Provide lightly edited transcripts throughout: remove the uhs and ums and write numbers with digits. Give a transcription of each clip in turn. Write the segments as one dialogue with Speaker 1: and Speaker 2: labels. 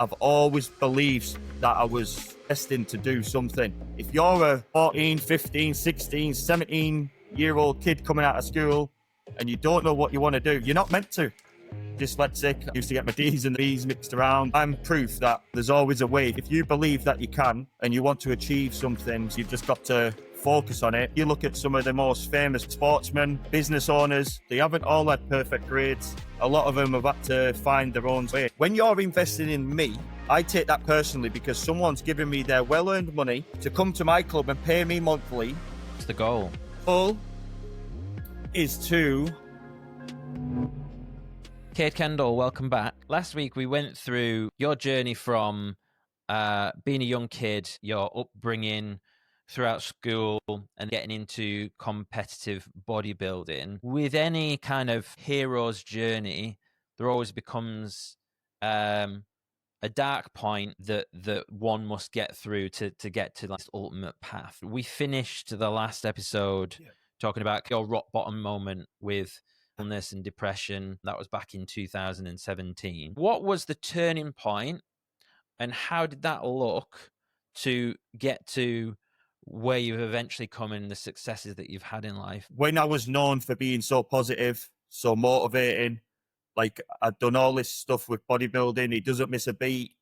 Speaker 1: I've always believed that I was destined to do something. If you're a 14, 15, 16, 17-year-old kid coming out of school and you don't know what you want to do, you're not meant to. Dyslexic, I used to get my D's and B's mixed around. I'm proof that there's always a way. If you believe that you can and you want to achieve something, you've just got to focus on it. You look at some of the most famous sportsmen, business owners, they haven't all had perfect grades. A lot of them have had to find their own way. When you're investing in me, I take that personally because someone's giving me their well-earned money to come to my club and pay me monthly.
Speaker 2: What's the goal?
Speaker 1: Goal is to...
Speaker 2: Kade Kendall, welcome back. Last week we went through your journey from being a young kid, your upbringing throughout school and getting into competitive bodybuilding. With any kind of hero's journey, there always becomes a dark point that one must get through to get to this ultimate path. We finished the last episode talking about your rock bottom moment with illness and depression. That was back in 2017. What was the turning point and how did that look to get to where you've eventually come and the successes that you've had in life?
Speaker 1: When I was known for being so positive, so motivating, like I'd done all this stuff with bodybuilding, he doesn't miss a beat,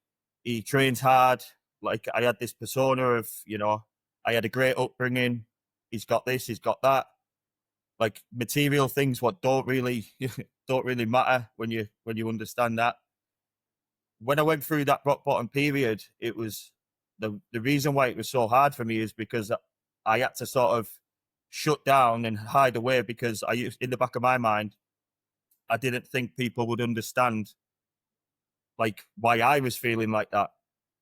Speaker 1: he trains hard, like I had this persona of, I had a great upbringing, he's got this, he's got that, like material things what don't really matter when you understand that. When I went through that rock bottom period, it was the reason why it was so hard for me is because I had to sort of shut down and hide away because in the back of my mind, I didn't think people would understand like why I was feeling like that.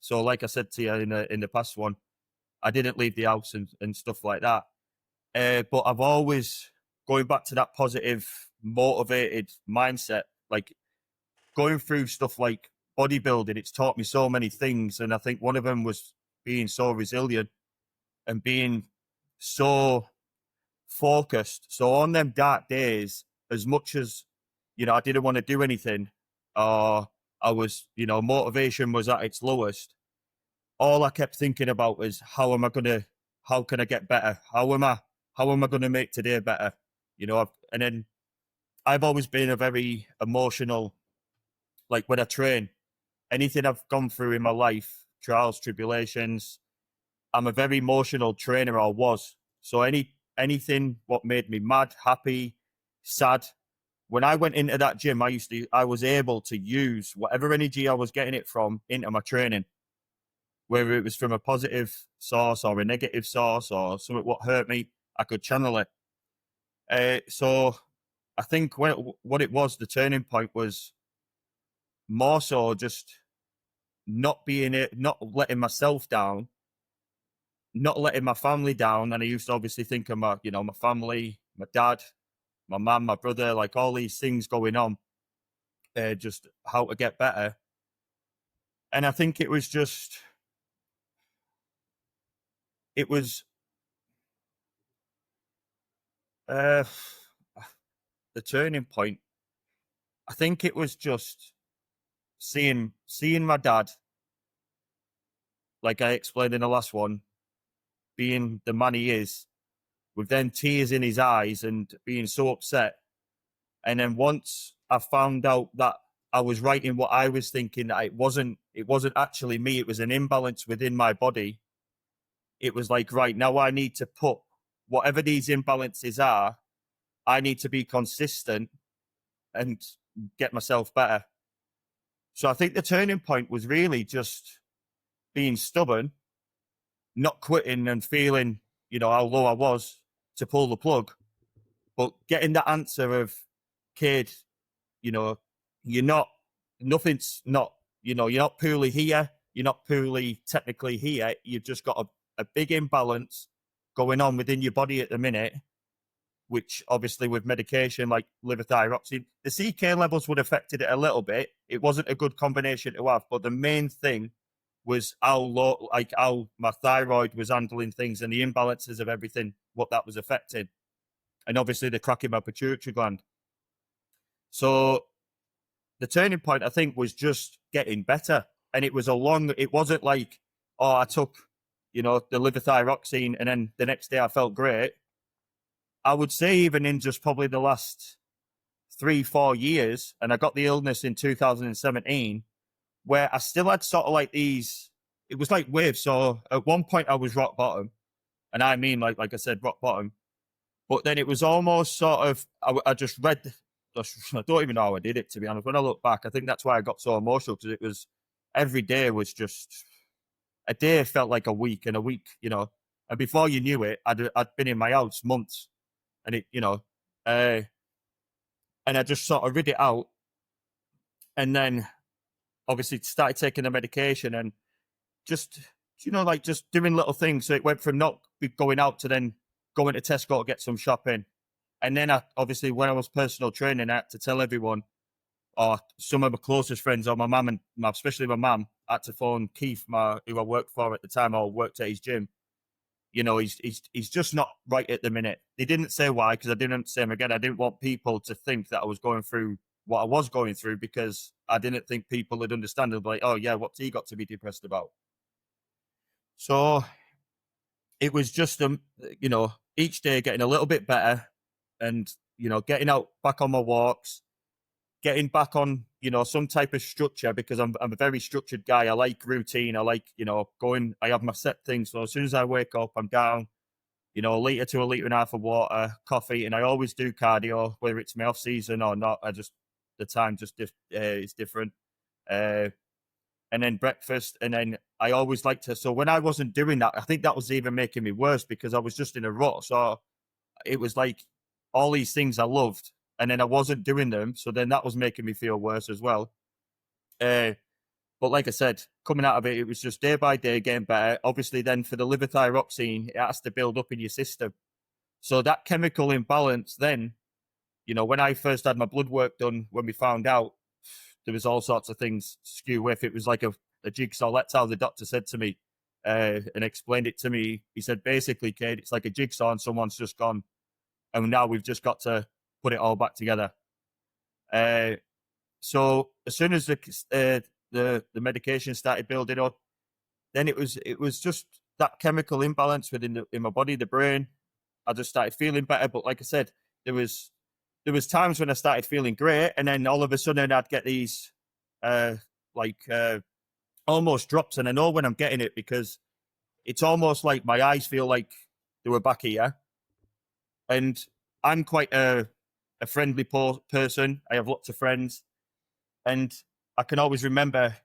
Speaker 1: So like I said to you in the past one, I didn't leave the house and stuff like that. But I've always, going back to that positive, motivated mindset, like going through stuff like bodybuilding, it's taught me so many things. And I think one of them was being so resilient and being so focused. So on them dark days, as much as, I didn't want to do anything, or I was, motivation was at its lowest, all I kept thinking about was how can I get better? How am I going to make today better? And then I've always been a very emotional, like when I train, anything I've gone through in my life, trials, tribulations, I'm a very emotional trainer, or was. So anything what made me mad, happy, sad, when I went into that gym, I was able to use whatever energy I was getting it from into my training, whether it was from a positive source or a negative source or something what hurt me, I could channel it. So I think what it was, the turning point was more so just not letting myself down, not letting my family down. And I used to obviously think of my family, my dad, my mum, my brother, like all these things going on, just how to get better. And I think it was the turning point. I think it was just seeing my dad, like I explained in the last one, being the man he is, with then tears in his eyes and being so upset. And then once I found out that I was right in what I was thinking, that it wasn't actually me, it was an imbalance within my body. It was like, right, now I need to put whatever these imbalances are, I need to be consistent and get myself better. So I think the turning point was really just being stubborn, not quitting and feeling, how low I was to pull the plug, but getting that answer of, kid, you're not poorly here. You're not poorly technically here. You've just got a big imbalance going on within your body at the minute, which obviously with medication like levothyroxine, the CK levels would have affected it a little bit. It wasn't a good combination to have, but the main thing was how my thyroid was handling things and the imbalances of everything, what that was affecting. And obviously the crack in my pituitary gland. So the turning point, I think, was just getting better. And it wasn't like, oh, I took, the levothyroxine and then the next day I felt great. I would say even in just probably the last 3-4 years, and I got the illness in 2017, where I still had sort of like these, it was like waves. So at one point I was rock bottom, and I mean, like I said, rock bottom. But then it was almost sort of, I just read, I don't even know how I did it, to be honest. When I look back, I think that's why I got so emotional, because it was, every day was just, a day felt like a week, and a week, and before you knew it, I'd been in my house months, and it, and I just sort of read it out, and then obviously started taking the medication, and just, like just doing little things. So it went from not going out to then going to Tesco to get some shopping. And then obviously when I was personal training, I had to tell everyone, or some of my closest friends, or my mum, and especially my mum, I had to phone Keith, who I worked for at the time, or worked at his gym. He's just not right at the minute. They didn't say why, because I didn't say him again. I didn't want people to think that I was going through what I was going through, because I didn't think people would understand. They'd be like, oh yeah, what's he got to be depressed about? So it was just, each day getting a little bit better, and, getting out back on my walks, getting back on, some type of structure, because I'm a very structured guy. I like routine. I like, I have my set things. So as soon as I wake up, I'm down, a litre to a litre and a half of water, coffee, and I always do cardio, whether it's my off season or not. The time just is different. And then breakfast, and then I always like to, so when I wasn't doing that, I think that was even making me worse, because I was just in a rut. So it was like all these things I loved, and then I wasn't doing them. So then that was making me feel worse as well. But like I said, coming out of it, it was just day by day getting better. Obviously, then for the levothyroxine, it has to build up in your system. So that chemical imbalance, then, when I first had my blood work done, when we found out, there was all sorts of things skew with. It was like a jigsaw. That's how the doctor said to me, and explained it to me. He said, basically, Kade, it's like a jigsaw, and someone's just gone, and now we've just got to put it all back together. So as soon as the medication started building up, then it was just that chemical imbalance in my body, the brain. I just started feeling better. But like I said, there was times when I started feeling great, and then all of a sudden I'd get these almost drops, and I know when I'm getting it, because it's almost like my eyes feel like they were back here. And I'm quite a friendly person. I have lots of friends, and I can always remember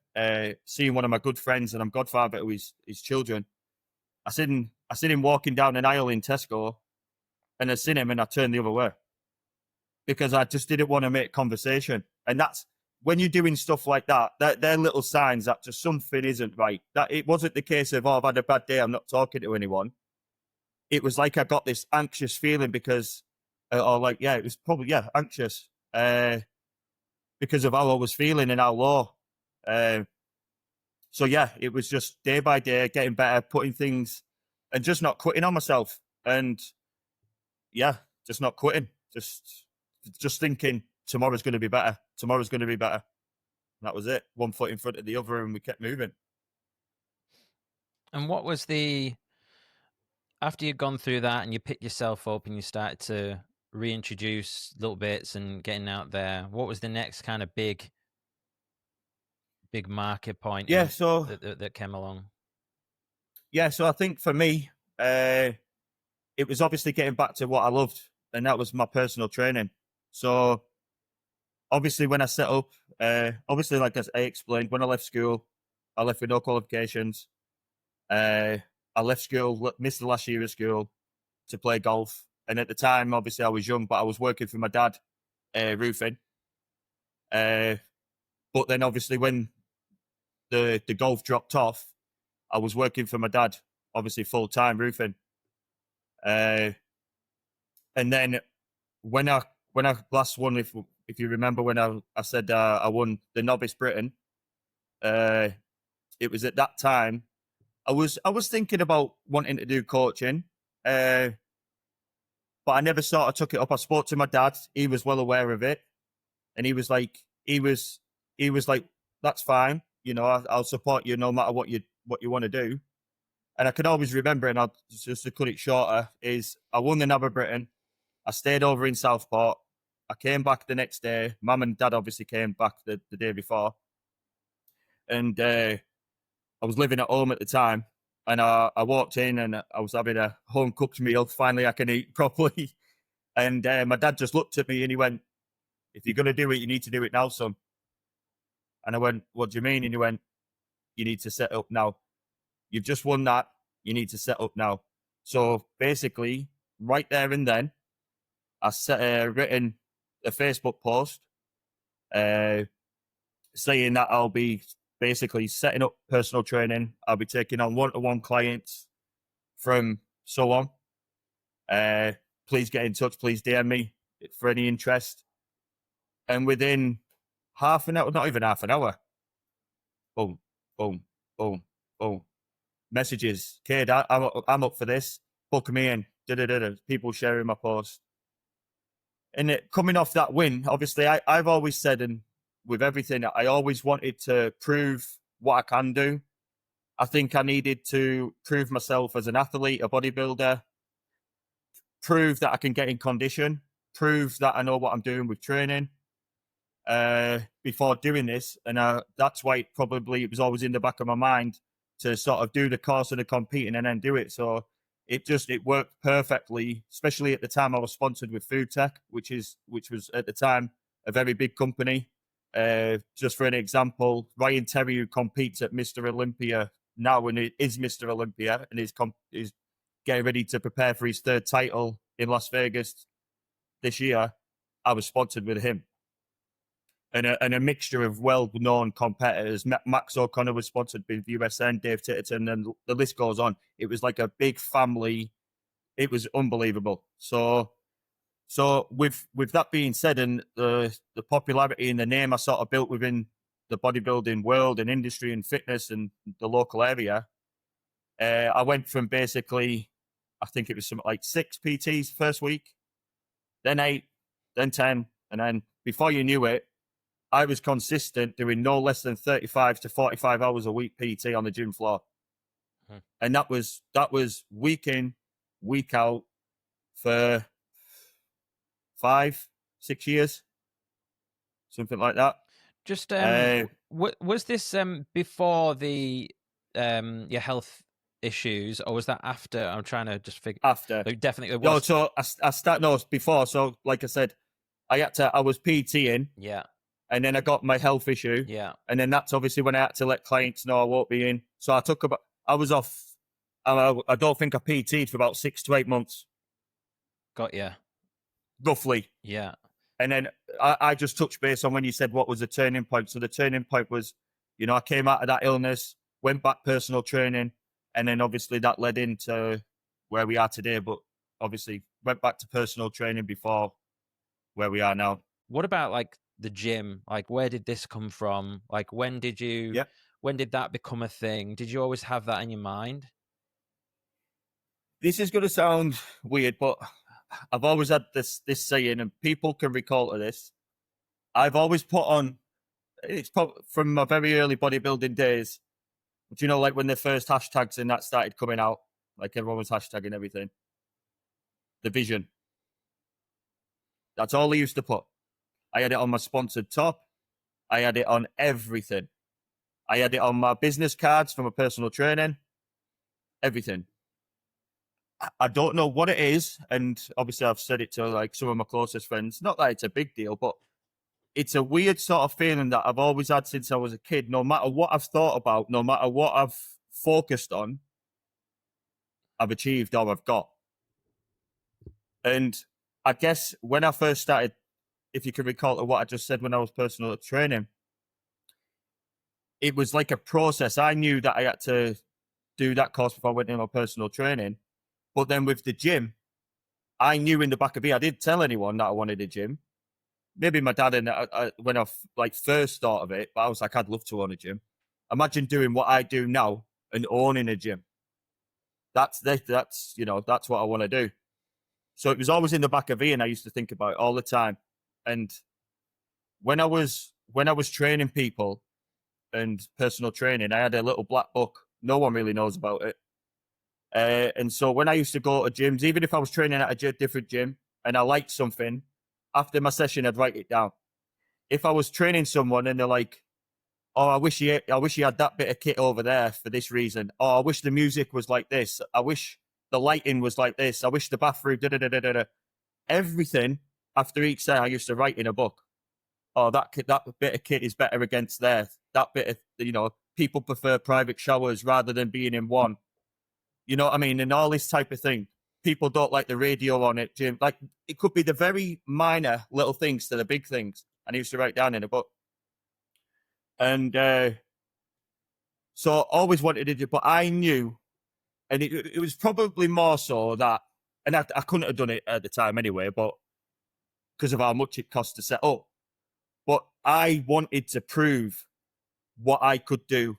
Speaker 1: seeing one of my good friends, and I'm godfather to his children. I seen him walking down an aisle in Tesco, and I seen him, and I turned the other way, because I just didn't want to make conversation. And that's when you're doing stuff like that, they're little signs that just something isn't right. That it wasn't the case of, oh, I've had a bad day, I'm not talking to anyone. It was like I got this anxious feeling because, it was probably, anxious because of how I was feeling and how low. So yeah, it was just day by day, getting better, putting things, and just not quitting on myself. And yeah, just not quitting. Just thinking tomorrow's going to be better. Tomorrow's going to be better. And that was it. One foot in front of the other, and we kept moving.
Speaker 2: And what was after you'd gone through that and you picked yourself up and you started to reintroduce little bits and getting out there, what was the next kind of big marker point that came along?
Speaker 1: Yeah, so I think for me, it was obviously getting back to what I loved, and that was my personal training. So obviously when I set up, like I explained, when I left school, I left with no qualifications. I left school, missed the last year of school to play golf. And at the time, obviously I was young, but I was working for my dad, roofing. But then obviously when the golf dropped off, I was working for my dad, obviously full-time roofing. And then when I last won, if you remember, when I said I won the Novice Britain, it was at that time I was thinking about wanting to do coaching, but I never sort of took it up. I spoke to my dad; he was well aware of it, and he was like, that's fine. you know, I'll support you no matter what you want to do. And I can always remember, and I'll just to cut it shorter, is I won the NAB of Britain. I stayed over in Southport. I came back the next day. Mum and Dad obviously came back the day before. And I was living at home at the time. And I walked in and I was having a home cooked meal. Finally, I can eat properly. And my dad just looked at me and he went, "If you're going to do it, you need to do it now, son." And I went, "What do you mean?" And he went, "You need to set up now. You've just won that. You need to set up now." So basically, right there and then, I written a Facebook post saying that I'll be basically setting up personal training. I'll be taking on one-to-one clients from so on. Please get in touch. Please DM me for any interest. And within half an hour, not even half an hour, boom, boom, boom, boom. Messages, "Kade, I'm up for this. Book me in." People sharing my post. And coming off that win, obviously, I've always said, and with everything, I always wanted to prove what I can do. I think I needed to prove myself as an athlete, a bodybuilder, prove that I can get in condition, prove that I know what I'm doing with training before doing this. And that's why it was always in the back of my mind to sort of do the course of the competing and then do it. So it worked perfectly, especially at the time I was sponsored with Food Tech, which was at the time a very big company. Just for an example, Ryan Terry, who competes at Mr. Olympia now and is Mr. Olympia and is getting ready to prepare for his third title in Las Vegas this year, I was sponsored with him. And a mixture of well-known competitors. Max O'Connor was sponsored with USN, Dave Titterton, and the list goes on. It was like a big family. It was unbelievable. So with that being said, and the popularity and the name I sort of built within the bodybuilding world and industry and fitness and the local area, I went from basically, I think it was something like 6 PTs first week, then 8, then 10, and then before you knew it, I was consistent doing no less than 35 to 45 hours a week PT on the gym floor. And that was week in, week out for 5, 6 years, something like that.
Speaker 2: Just was this before the your health issues, or was that after? I'm trying to just figure.
Speaker 1: After,
Speaker 2: definitely.
Speaker 1: No, so before. So like I said, I was PTing.
Speaker 2: Yeah.
Speaker 1: And then I got my health issue.
Speaker 2: Yeah.
Speaker 1: And then that's obviously when I had to let clients know I won't be in. So I was off. I don't think I PT'd for about 6 to 8 months.
Speaker 2: Got you.
Speaker 1: Roughly.
Speaker 2: Yeah.
Speaker 1: And then I just touched base on when you said what was the turning point. So the turning point was, I came out of that illness, went back personal training, and then obviously that led into where we are today. But obviously went back to personal training before where we are now.
Speaker 2: What about like the gym? Like, where did this come from? Like, when did that become a thing? Did you always have that in your mind?
Speaker 1: This is going to sound weird, but I've always had this saying, and people can recall to this. I've always put on, it's from my very early bodybuilding days, but like when the first hashtags and that started coming out, like everyone was hashtagging everything. The vision. That's all I used to put. I had it on my sponsored top. I had it on everything. I had it on my business cards for my personal training. Everything. I don't know what it is, and obviously I've said it to like some of my closest friends. Not that it's a big deal, but it's a weird sort of feeling that I've always had since I was a kid. No matter what I've thought about, no matter what I've focused on, I've achieved or I've got. And I guess when I first started, if you can recall what I just said when I was personal training, it was like a process. I knew that I had to do that course before I went into my personal training. But then with the gym, I knew in the back of me, I didn't tell anyone that I wanted a gym. Maybe my dad, and when I first thought of it, but I was like, I'd love to own a gym. Imagine doing what I do now and owning a gym. That's what I want to do. So it was always in the back of me, and I used to think about it all the time. And when I was training people, and personal training, I had a little black book. No one really knows about it. And so when I used to go to gyms, even if I was training at a different gym and I liked something, after my session, I'd write it down. If I was training someone and they're like, oh, I wish you had that bit of kit over there for this reason. Oh, I wish the music was like this. I wish the lighting was like this. I wish the bathroom, da-da-da-da-da. Everything after each day I used to write in a book. Oh, that bit of kit is better against there. That bit of, people prefer private showers rather than being in one. You know what I mean? And all this type of thing. People don't like the radio on it, Jim. Like, it could be the very minor little things to the big things. And I used to write down in a book. And so I always wanted to do, but I knew, and it was probably more so that, and I couldn't have done it at the time anyway, but because of how much it cost to set up. But I wanted to prove what I could do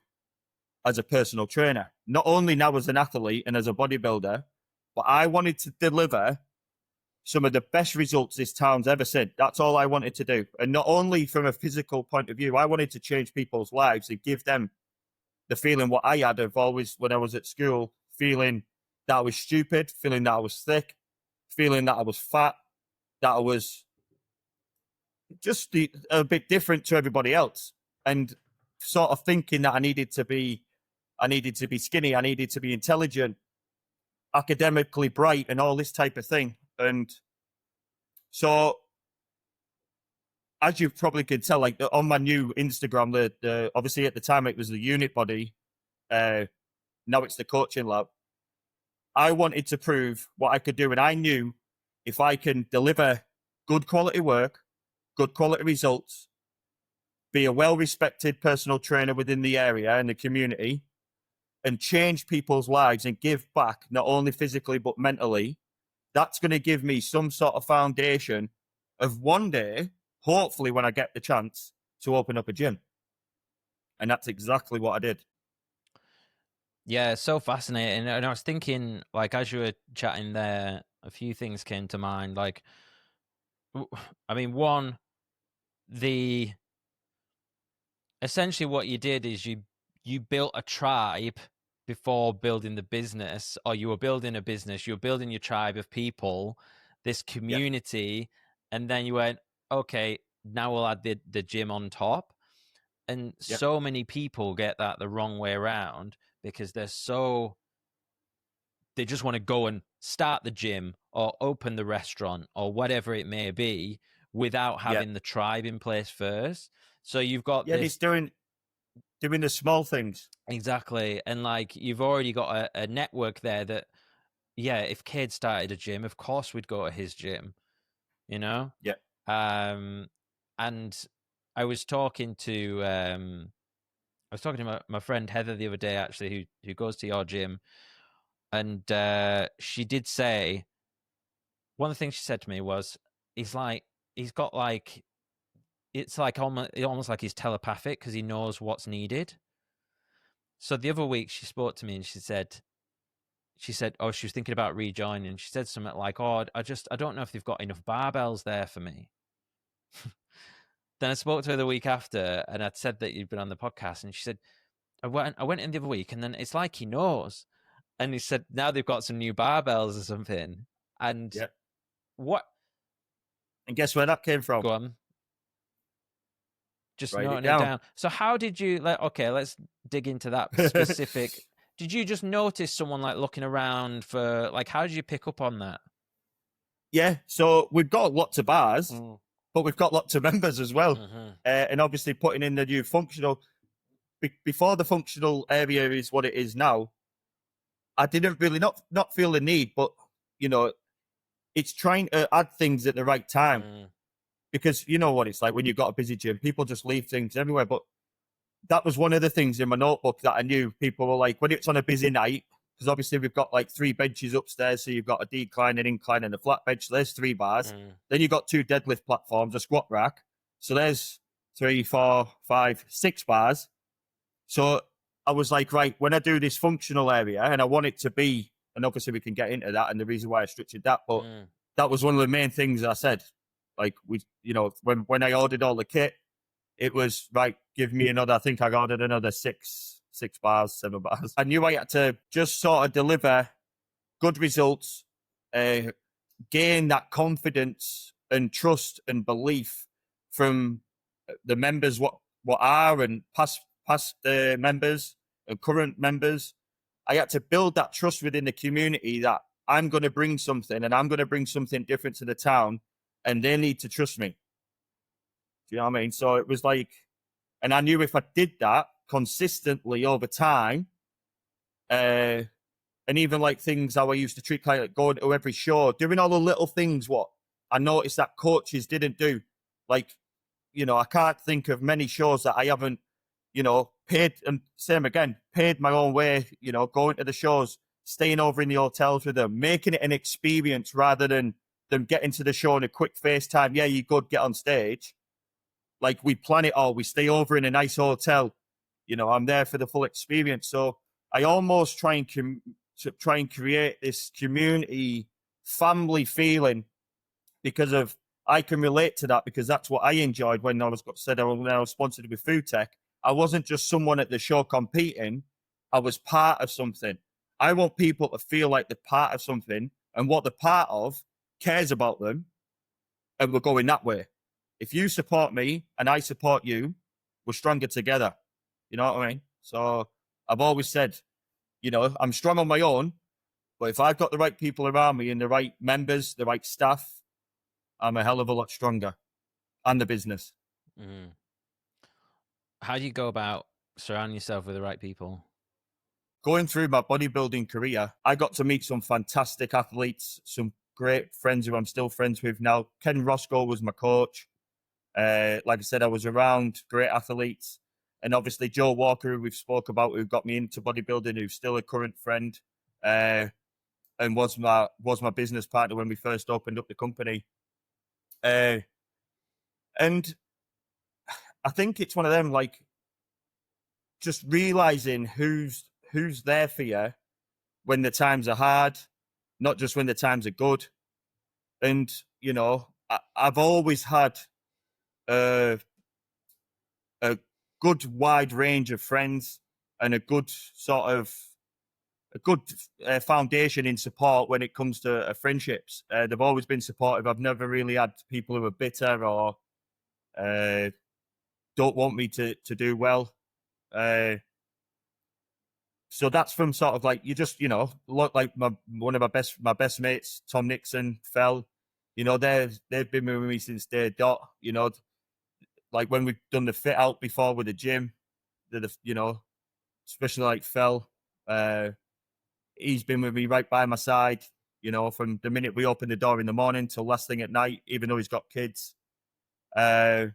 Speaker 1: as a personal trainer, not only now as an athlete and as a bodybuilder, but I wanted to deliver some of the best results this town's ever seen. That's all I wanted to do. And not only from a physical point of view, I wanted to change people's lives and give them the feeling what I had of always when I was at school, feeling that I was stupid, feeling that I was thick, feeling that I was fat, that I was just a bit different to everybody else. And sort of thinking that I needed to be skinny, I needed to be intelligent, academically bright, and all this type of thing. And so, as you probably could tell, like on my new Instagram, the obviously at the time it was the unit body, now it's the coaching lab. I wanted to prove what I could do, and I knew if I can deliver good quality work, good quality results, be a well-respected personal trainer within the area and the community, and change people's lives and give back, not only physically but mentally, that's going to give me some sort of foundation of one day, hopefully when I get the chance, to open up a gym. And that's exactly what I did.
Speaker 2: Yeah, it's so fascinating. And I was thinking, like, as you were chatting there, a few things came to mind. Like, I mean, one, essentially what you did is you built a tribe before building the business, or you were building a business, you were building your tribe of people, this community, and then you went, okay, now we'll add the gym on top. And so many people get that the wrong way around because they just want to go and start the gym or open the restaurant or whatever it may be without having the tribe in place first. So you've got
Speaker 1: he's doing the small things.
Speaker 2: Exactly. And like, you've already got a network there that, if Kade started a gym, of course we'd go to his gym, you know?
Speaker 1: Yeah.
Speaker 2: And I was talking to my friend Heather the other day, actually, who goes to your gym. And she did say, one of the things she said to me was, it's almost like he's telepathic because he knows what's needed. So the other week she spoke to me and she said, oh, she was thinking about rejoining. She said something like, oh, I don't know if they've got enough barbells there for me. Then I spoke to her the week after and I'd said that you'd been on the podcast, and she said, I went in the other week, and then it's like he knows. And he said, now they've got some new barbells or something. And what?
Speaker 1: And guess where that came from?
Speaker 2: Go on. Just
Speaker 1: Write
Speaker 2: noting it down. So how did you, let's dig into that specific. Did you just notice someone like looking around for, like, how did you pick up on that?
Speaker 1: Yeah, so we've got lots of bars, but we've got lots of members as well.
Speaker 2: Mm-hmm.
Speaker 1: And obviously putting in the new functional, before the functional area is what it is now, I didn't really not feel the need, but, it's trying to add things at the right time. Because you know what it's like when you've got a busy gym, people just leave things everywhere. But that was one of the things in my notebook that I knew people were like, when it's on a busy night, because obviously we've got like 3 benches upstairs. So you've got a decline, an incline, and a flat bench. So there's 3 bars. Then you've got 2 deadlift platforms, a squat rack. So there's 3, 4, 5, 6 bars. So I was like, right, when I do this functional area, and I want it to be, and obviously we can get into that and the reason why I structured that, but that was one of the main things I said. Like, when I ordered all the kit, it was, right, give me another, I think I ordered another 7 bars. I knew I had to just sort of deliver good results, gain that confidence and trust and belief from the members, what are and past members and current members. I had to build that trust within the community that I'm going to bring something and I'm going to bring something different to the town, and they need to trust me. Do you know what I mean? So it was like, and I knew if I did that consistently over time, and even like things how I used to treat like going to every show, doing all the little things what I noticed that coaches didn't do. Like, you know, I can't think of many shows that I haven't, you know, paid, and same again, paid my own way, you know, going to the shows, staying over in the hotels with them, making it an experience rather than them getting to the show in a quick FaceTime. Yeah, you could get on stage. Like, we plan it all. We stay over in a nice hotel. You know, I'm there for the full experience. So I almost try and create this community family feeling, because of I can relate to that, because that's what I enjoyed when I was sponsored with Food Tech. I wasn't just someone at the show competing. I was part of something. I want people to feel like they're part of something, and what they're part of cares about them, and we're going that way. If you support me and I support you, we're stronger together. You know what I mean? So I've always said, you know, I'm strong on my own, but if I've got the right people around me and the right members, the right staff, I'm a hell of a lot stronger, and the business.
Speaker 2: Mm. How do you go about surrounding yourself with the right people?
Speaker 1: Going through my bodybuilding career, I got to meet some fantastic athletes, some great friends who I'm still friends with now. Ken Roscoe was my coach. Like I said, I was around great athletes. And obviously Joe Walker, who we've spoke about, who got me into bodybuilding, who's still a current friend, and was my business partner when we first opened up the company. And I think it's one of them, like, just realizing who's there for you when the times are hard, not just when the times are good. And, you know, I've always had a good wide range of friends and a good foundation in support when it comes to friendships. They've always been supportive. I've never really had people who are bitter or don't want me to do well. So that's from sort of like, you just, you know, look like one of my best mates, Tom Nixon, Fell, you know, they've been with me since day dot, you know, like when we've done the fit out before with the gym, you know, especially like Fell, he's been with me right by my side, you know, from the minute we open the door in the morning till last thing at night, even though he's got kids. So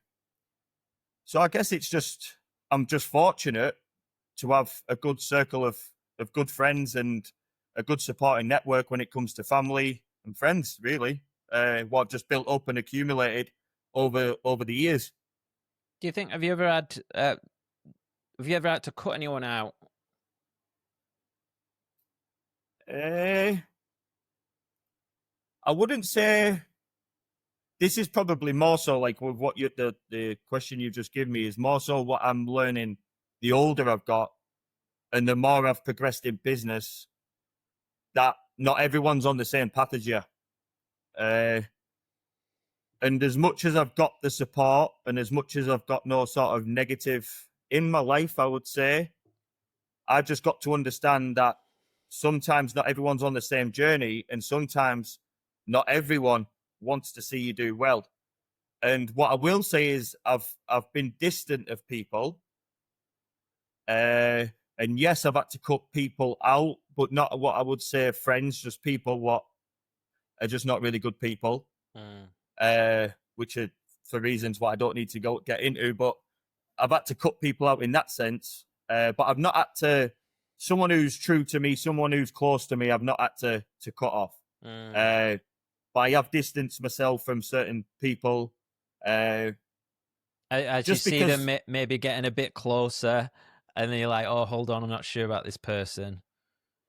Speaker 1: I guess it's just, I'm just fortunate to have a good circle of good friends and a good supporting network when it comes to family and friends, really, what I've just built up and accumulated over the years.
Speaker 2: Do you think, have you ever had to cut anyone out?
Speaker 1: I wouldn't say. This is probably more so like with what the question you just given me is more so what I'm learning the older I've got and the more I've progressed in business, that not everyone's on the same path as you. And as much as I've got the support and as much as I've got no sort of negative in my life, I would say, I've just got to understand that sometimes not everyone's on the same journey, and sometimes not everyone wants to see you do well. And what I will say is I've been distant of people. And yes, I've had to cut people out, but not what I would say friends, just people what are just not really good people. Which are for reasons what I don't need to get into, but I've had to cut people out in that sense. But I've not had to, someone who's true to me, someone who's close to me, I've not had to cut off. But I have distanced myself from certain people.
Speaker 2: As you see them maybe getting a bit closer, and then you're like, oh, hold on, I'm not sure about this person.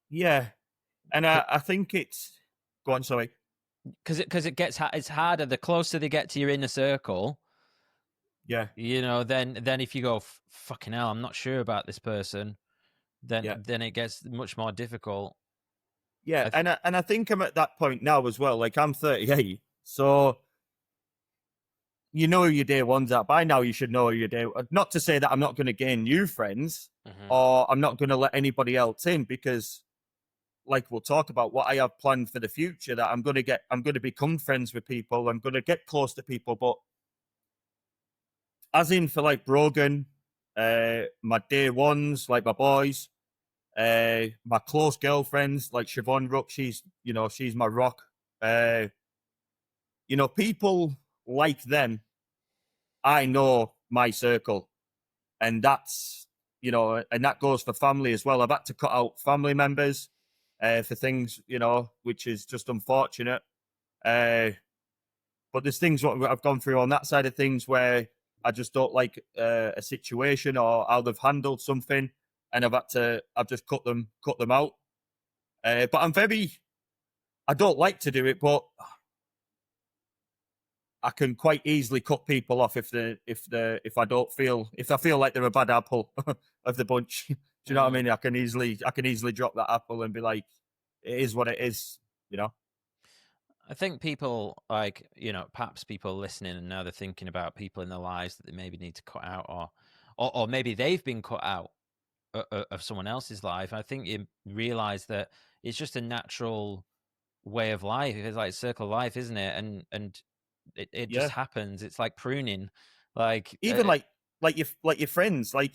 Speaker 1: Yeah. And I think it's... Go on, sorry.
Speaker 2: Because it's harder. The closer they get to your inner circle,
Speaker 1: Yeah.
Speaker 2: Then if you go, fucking hell, I'm not sure about this person,
Speaker 1: Yeah.
Speaker 2: then it gets much more difficult.
Speaker 1: Yeah. And I think I'm at that point now as well. Like, I'm 38. So you know who your day one's at. By now, you should know who your day. Not to say that I'm not going to gain new friends or I'm not going to let anybody else in, because, like we'll talk about, what I have planned for the future, that I'm going to become friends with people. I'm going to get close to people. But as in for like Brogan, my day ones, like my boys, my close girlfriends, like Siobhan Rook, she's my rock. People like them, I know my circle, and and that goes for family as well. I've had to cut out family members for things, which is just unfortunate. But there's things what I've gone through on that side of things where I just don't like a situation or how they've handled something, and I've just cut them out. But I don't like to do it, but I can quite easily cut people off if I feel like they're a bad apple of the bunch. Do you know what I mean? I can easily drop that apple and be like, it is what it is,
Speaker 2: I think people, like, perhaps people listening and now they're thinking about people in their lives that they maybe need to cut out, or maybe they've been cut out of someone else's life. I think you realize that it's just a natural way of life. It's like circle of life, isn't it? And it just happens. It's like pruning. Like,
Speaker 1: even like your friends. Like,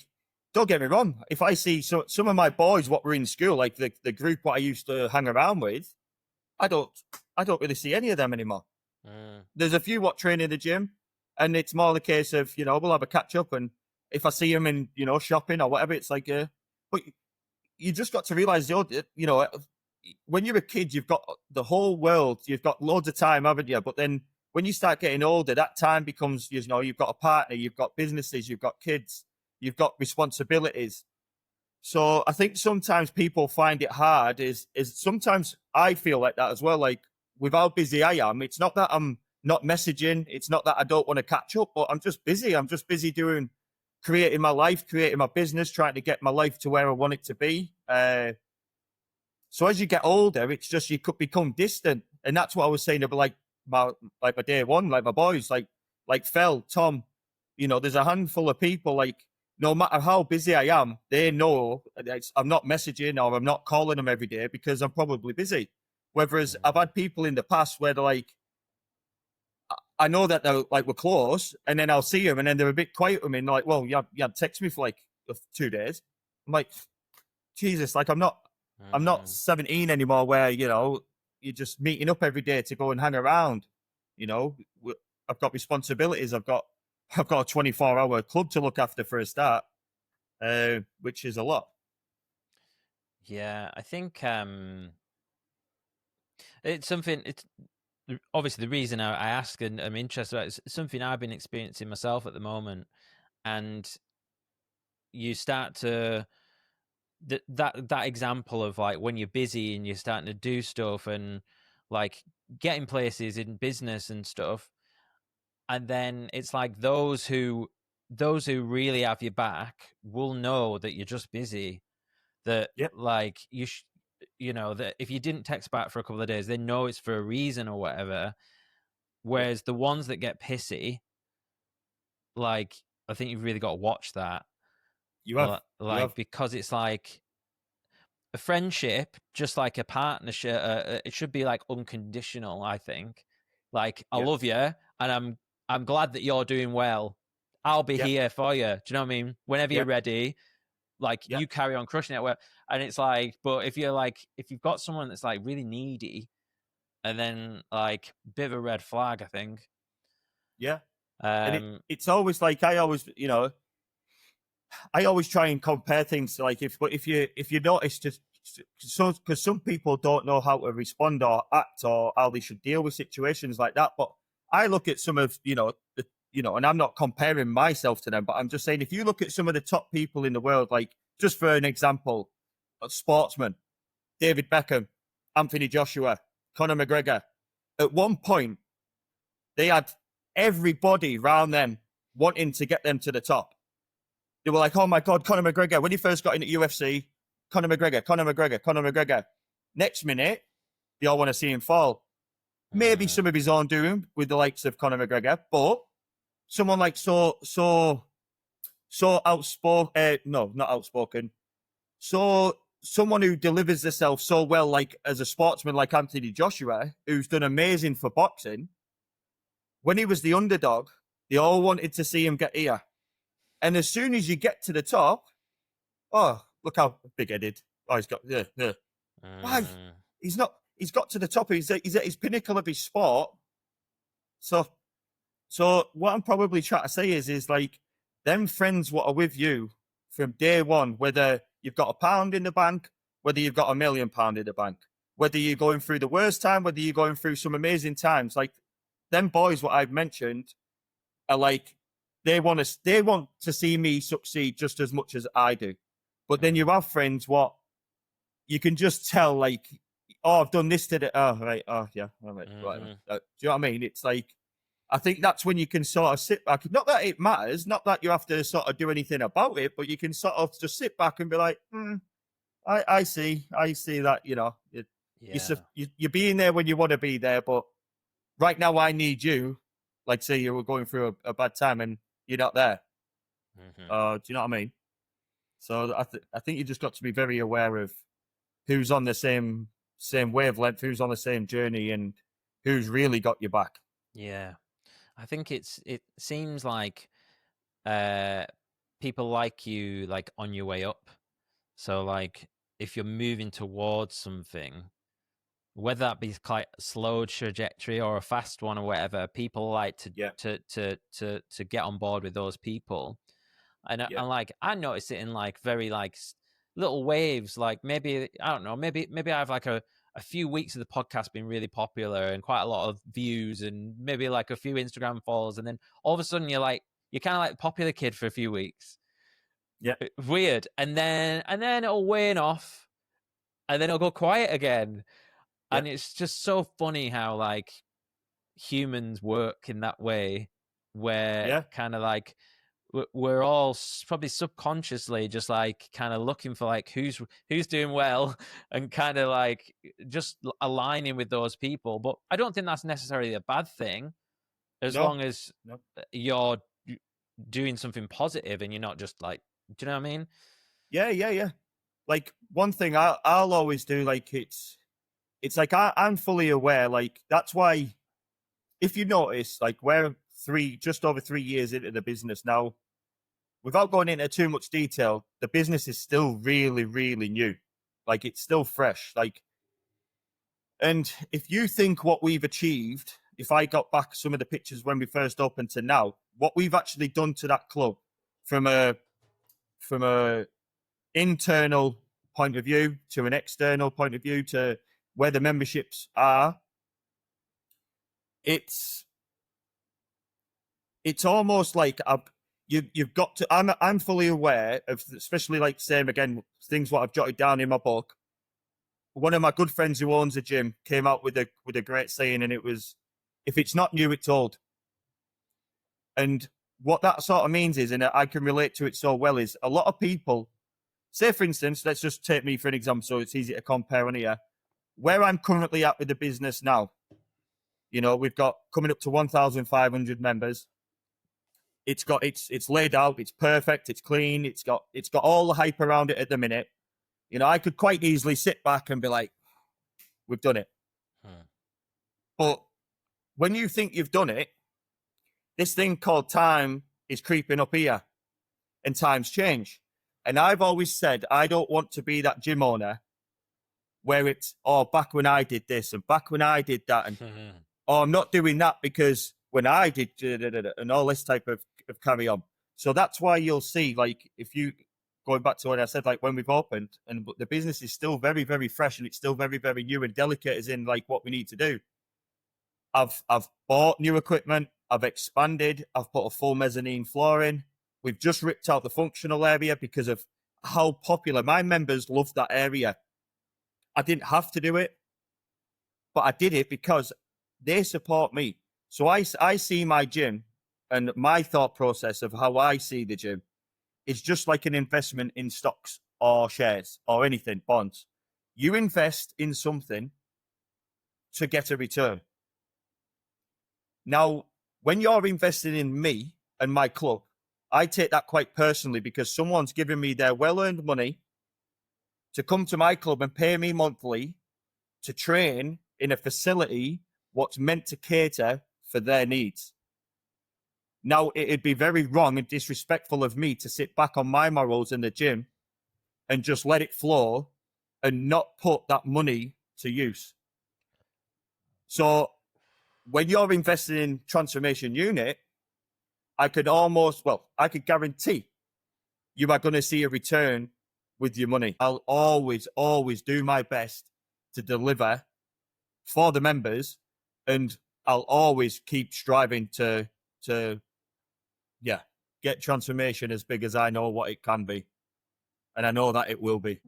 Speaker 1: don't get me wrong. If I see some of my boys what were in school, like the group what I used to hang around with, I don't really see any of them anymore. There's a few what train in the gym, and it's more the case of, we'll have a catch up, and if I see them in, shopping or whatever, it's like, but you just got to realize, when you're a kid, you've got the whole world, you've got loads of time, haven't you? But then when you start getting older, that time becomes, you've got a partner, you've got businesses, you've got kids, you've got responsibilities. So I think sometimes people find it hard. Is sometimes I feel like that as well. Like, with how busy I am, it's not that I'm not messaging. It's not that I don't want to catch up, but I'm just busy. I'm just busy creating my life, creating my business, trying to get my life to where I want it to be. So as you get older, it's just you could become distant, and that's what I was saying about my day one, like my boys, like Phil, Tom. There's a handful of people, like, no matter how busy I am, they know I'm not messaging or I'm not calling them every day because I'm probably busy. Whereas I've had people in the past where they're like, I know that they're like, we're close, and then I'll see them and then they're a bit quiet with me and they're like, well, you had text me for like 2 days. I'm like, Jesus, like, I'm not 17 anymore where, you're just meeting up every day to go and hang around. I've got responsibilities. I've got a 24-hour club to look after for a start, which is a lot.
Speaker 2: Yeah, I think it's something. It's obviously the reason I ask and I'm interested about. It's something I've been experiencing myself at the moment, and you start to that example of, like, when you're busy and you're starting to do stuff and like getting places in business and stuff. And then it's like those who really have your back will know that you're just busy. That like that if you didn't text back for a couple of days, they know it's for a reason or whatever. Whereas the ones that get pissy, like, I think you've really got to watch that.
Speaker 1: You have,
Speaker 2: because it's like a friendship, just like a partnership. It should be like unconditional. I think, like, I love you, and I'm glad that you're doing well. I'll be here for you. Do you know what I mean? Whenever you're ready, like, you carry on crushing it. And it's like, but if you've got someone that's like really needy, and then like bit of a red flag, I think.
Speaker 1: Yeah. And it's always like, I always try and compare things. Like, if you notice, just so, because some people don't know how to respond or act or how they should deal with situations like that. But I look at some of, and I'm not comparing myself to them, but I'm just saying, if you look at some of the top people in the world, like, just for an example, sportsmen, David Beckham, Anthony Joshua, Conor McGregor, at one point, they had everybody around them wanting to get them to the top. They were like, oh my God, Conor McGregor. When he first got into UFC, Conor McGregor. Next minute, they all want to see him fall. Maybe some of his own doing with the likes of Conor McGregor, but someone like so outspoken, no, not outspoken, so someone who delivers themselves so well, like as a sportsman, like Anthony Joshua, who's done amazing for boxing. When he was the underdog, they all wanted to see him get here. And as soon as you get to the top, oh, look how big-headed. Oh, he's got, Why? He's not, he's got to the top. He's at his pinnacle of his sport. So what I'm probably trying to say is like, them friends what are with you from day one, whether you've got £1 in the bank, whether you've got £1 million in the bank, whether you're going through the worst time, whether you're going through some amazing times, like them boys, what I've mentioned, are like, they want to see me succeed just as much as I do. But then you have friends what you can just tell, like, oh, I've done this today. Oh, right. Oh, yeah. All right. Do you know what I mean? It's like, I think that's when you can sort of sit back. Not that it matters, not that you have to sort of do anything about it, but you can sort of just sit back and be like, I see that, you know, you're being there when you want to be there, but right now I need you. Like, say you were going through a bad time and you're not there. Do you know what I mean? So I think you just got to be very aware of who's on the same wavelength, who's on the same journey, and who's really got your back.
Speaker 2: Yeah. I think it seems like people like you, like, on your way up. So, like, if you're moving towards something, whether that be quite a slow trajectory or a fast one or whatever, people like to get on board with those people. And like, I notice it in like very like little waves. Like maybe, I don't know, maybe I have like a few weeks of the podcast being really popular and quite a lot of views and maybe like a few Instagram follows, and then all of a sudden you're kind of like the popular kid for a few weeks.
Speaker 1: Yeah,
Speaker 2: weird. And then it'll wane off, and then it'll go quiet again. Yeah. And it's just so funny how like humans work in that way, where kind of like we're all probably subconsciously just like kind of looking for like who's doing well and kind of like just aligning with those people. But I don't think that's necessarily a bad thing, as long as you're doing something positive and you're not just like, do you know what I mean?
Speaker 1: Yeah. Like one thing I'll always do, like it's like I'm fully aware. Like that's why, if you notice, like we're just over 3 years into the business now. Without going into too much detail, the business is still really, really new. Like it's still fresh. Like, and if you think what we've achieved, if I got back some of the pictures when we first opened to now, what we've actually done to that club from a internal point of view to an external point of view to where the memberships are, it's almost like you've got to. I'm fully aware of, especially like same again things what I've jotted down in my book. One of my good friends who owns a gym came out with a great saying, and it was, "If it's not new, it's old." And what that sort of means is, and I can relate to it so well, is a lot of people. Say, for instance, let's just take me for an example, so it's easy to compare on here. Where I'm currently at with the business now, you know, we've got coming up to 1,500 members. It's laid out, it's perfect, it's clean, it's got all the hype around it at the minute. You know, I could quite easily sit back and be like, we've done it. But when you think you've done it, this thing called time is creeping up here, and times change. And I've always said, I don't want to be that gym owner where it's, oh, back when I did this and back when I did that. And, oh, I'm not doing that because when I did, and all this type of carry on. So that's why you'll see, like, if you, going back to what I said, like when we've opened and the business is still very, very fresh and it's still very, very new and delicate as in like what we need to do. I've bought new equipment. I've expanded. I've put a full mezzanine floor in. We've just ripped out the functional area because of how popular. My members love that area. I didn't have to do it, but I did it because they support me. So I see my gym and my thought process of how I see the gym is just like an investment in stocks or shares or anything, bonds. You invest in something to get a return. Now, when you're investing in me and my club, I take that quite personally because someone's giving me their well-earned money to come to my club and pay me monthly to train in a facility what's meant to cater for their needs. Now, it'd be very wrong and disrespectful of me to sit back on my morals in the gym and just let it flow and not put that money to use. So when you're investing in transformation unit, I could guarantee you are going to see a return with your money. I'll always do my best to deliver for the members, and I'll always keep striving to get transformation as big as I know what it can be. And I know that it will be.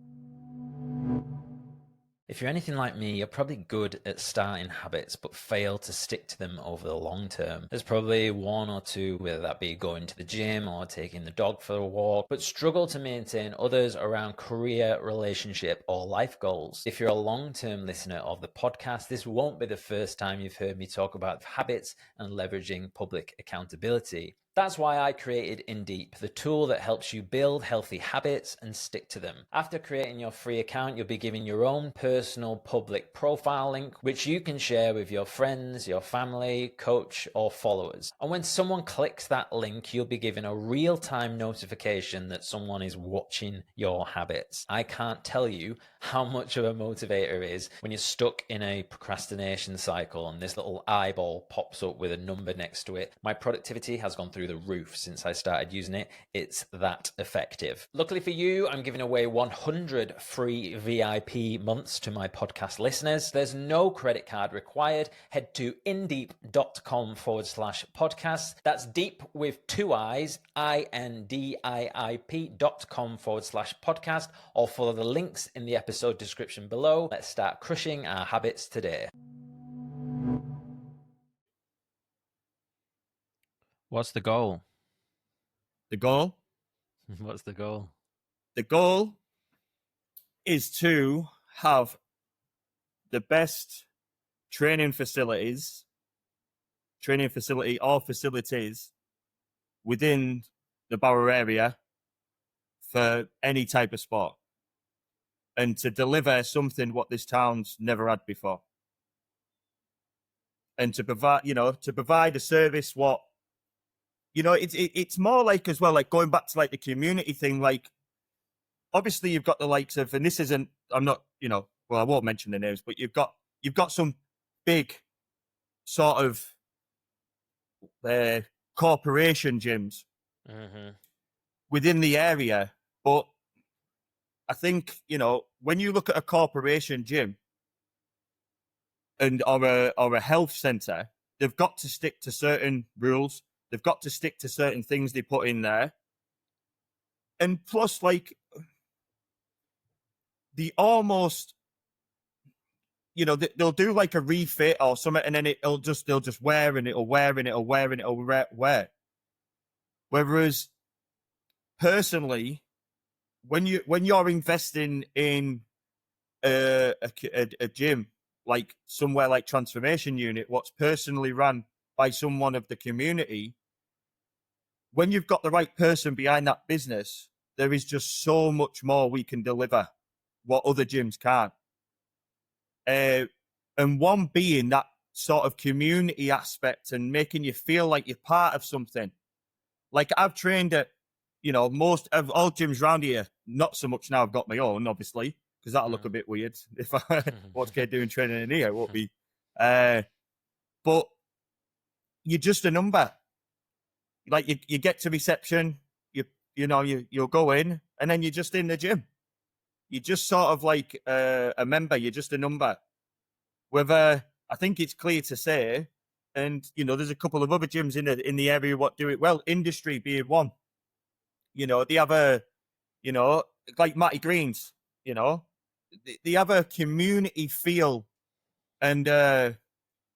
Speaker 2: If you're anything like me, you're probably good at starting habits, but fail to stick to them over the long term. There's probably one or two, whether that be going to the gym or taking the dog for a walk, but struggle to maintain others around career, relationship, or life goals. If you're a long-term listener of the podcast, this won't be the first time you've heard me talk about habits and leveraging public accountability. That's why I created Indiip, the tool that helps you build healthy habits and stick to them. After creating your free account, you'll be given your own personal public profile link, which you can share with your friends, your family, coach, or followers. And when someone clicks that link, you'll be given a real-time notification that someone is watching your habits. I can't tell you how much of a motivator it is when you're stuck in a procrastination cycle and this little eyeball pops up with a number next to it. My productivity has gone through the roof since I started using it. It's that effective. Luckily for you, I'm giving away 100 free VIP months to my podcast listeners. There's no credit card required. Head to indiip.com/podcast. That's deep with two I's, indiip.com/podcast, or follow the links in the episode description below. Let's start crushing our habits today. What's the goal?
Speaker 1: The goal?
Speaker 2: What's the goal?
Speaker 1: The goal is to have the best training facility or facilities within the Barrow area for any type of sport, and to deliver something what this town's never had before, and to provide a service what, it's more like, as well, like going back to like the community thing, like obviously you've got the likes of, and this isn't, I'm not, I won't mention the names, but you've got some big sort of corporation gyms within the area. But I think, when you look at a corporation gym or a health center, they've got to stick to certain rules. They've got to stick to certain things they put in there. And plus, like, the almost, they'll do like a refit or something, and then they'll just wear and it'll wear and it'll wear and it'll wear. Whereas, personally, when you're investing in a gym, like somewhere like Transformation Unit, what's personally run by someone of the community, when you've got the right person behind that business, there is just so much more we can deliver what other gyms can't. And one being that sort of community aspect and making you feel like you're part of something. Like, I've trained at, most of all gyms around here, not so much now. I've got my own, obviously, because that'll look a bit weird if I what's kid doing training in here. It won't be. But you're just a number. Like, you get to reception, you'll go in, and then you're just in the gym. You're just sort of like a member. You're just a number. Whether, I think it's clear to say, and there's a couple of other gyms in the area what do it well. Industry being one. They have like Matty Greens. They have a community feel, and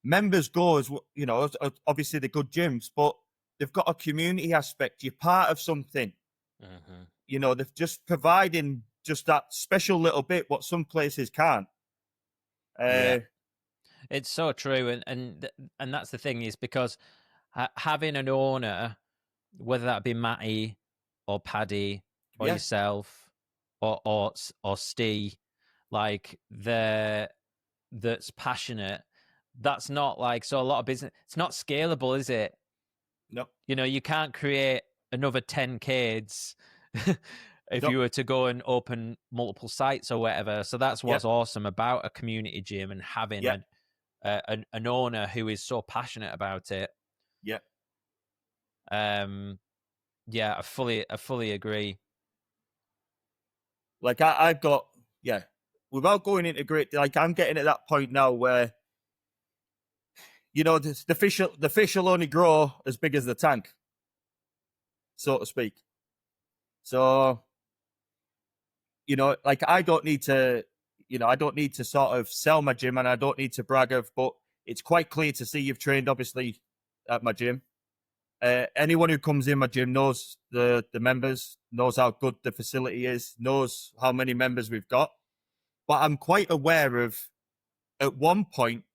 Speaker 1: members go as obviously the good gyms, but they've got a community aspect. You're part of something.
Speaker 2: Mm-hmm.
Speaker 1: You know, they're just providing just that special little bit what some places can't.
Speaker 2: Yeah, it's so true, and that's the thing, is because having an owner, whether that be Matty or Paddy or
Speaker 1: Yeah.
Speaker 2: yourself or Steve, like that's passionate. That's not like, so a lot of business. It's not scalable, is it?
Speaker 1: No.
Speaker 2: You know, you can't create another 10 kids if
Speaker 1: No.
Speaker 2: you were to go and open multiple sites or whatever. So that's what's
Speaker 1: Yeah.
Speaker 2: awesome about a community gym, and having
Speaker 1: Yeah.
Speaker 2: an owner who is so passionate about it.
Speaker 1: Yeah.
Speaker 2: Yeah, I fully agree.
Speaker 1: Like I've got, yeah, without going into great, like I'm getting at that point now where, you know, the fish will only grow as big as the tank, so to speak. So, you know, like I don't need to sort of sell my gym, and I don't need to brag of, but it's quite clear to see you've trained obviously at my gym. Anyone who comes in my gym knows the members, knows how good the facility is, knows how many members we've got. But I'm quite aware of, at one point,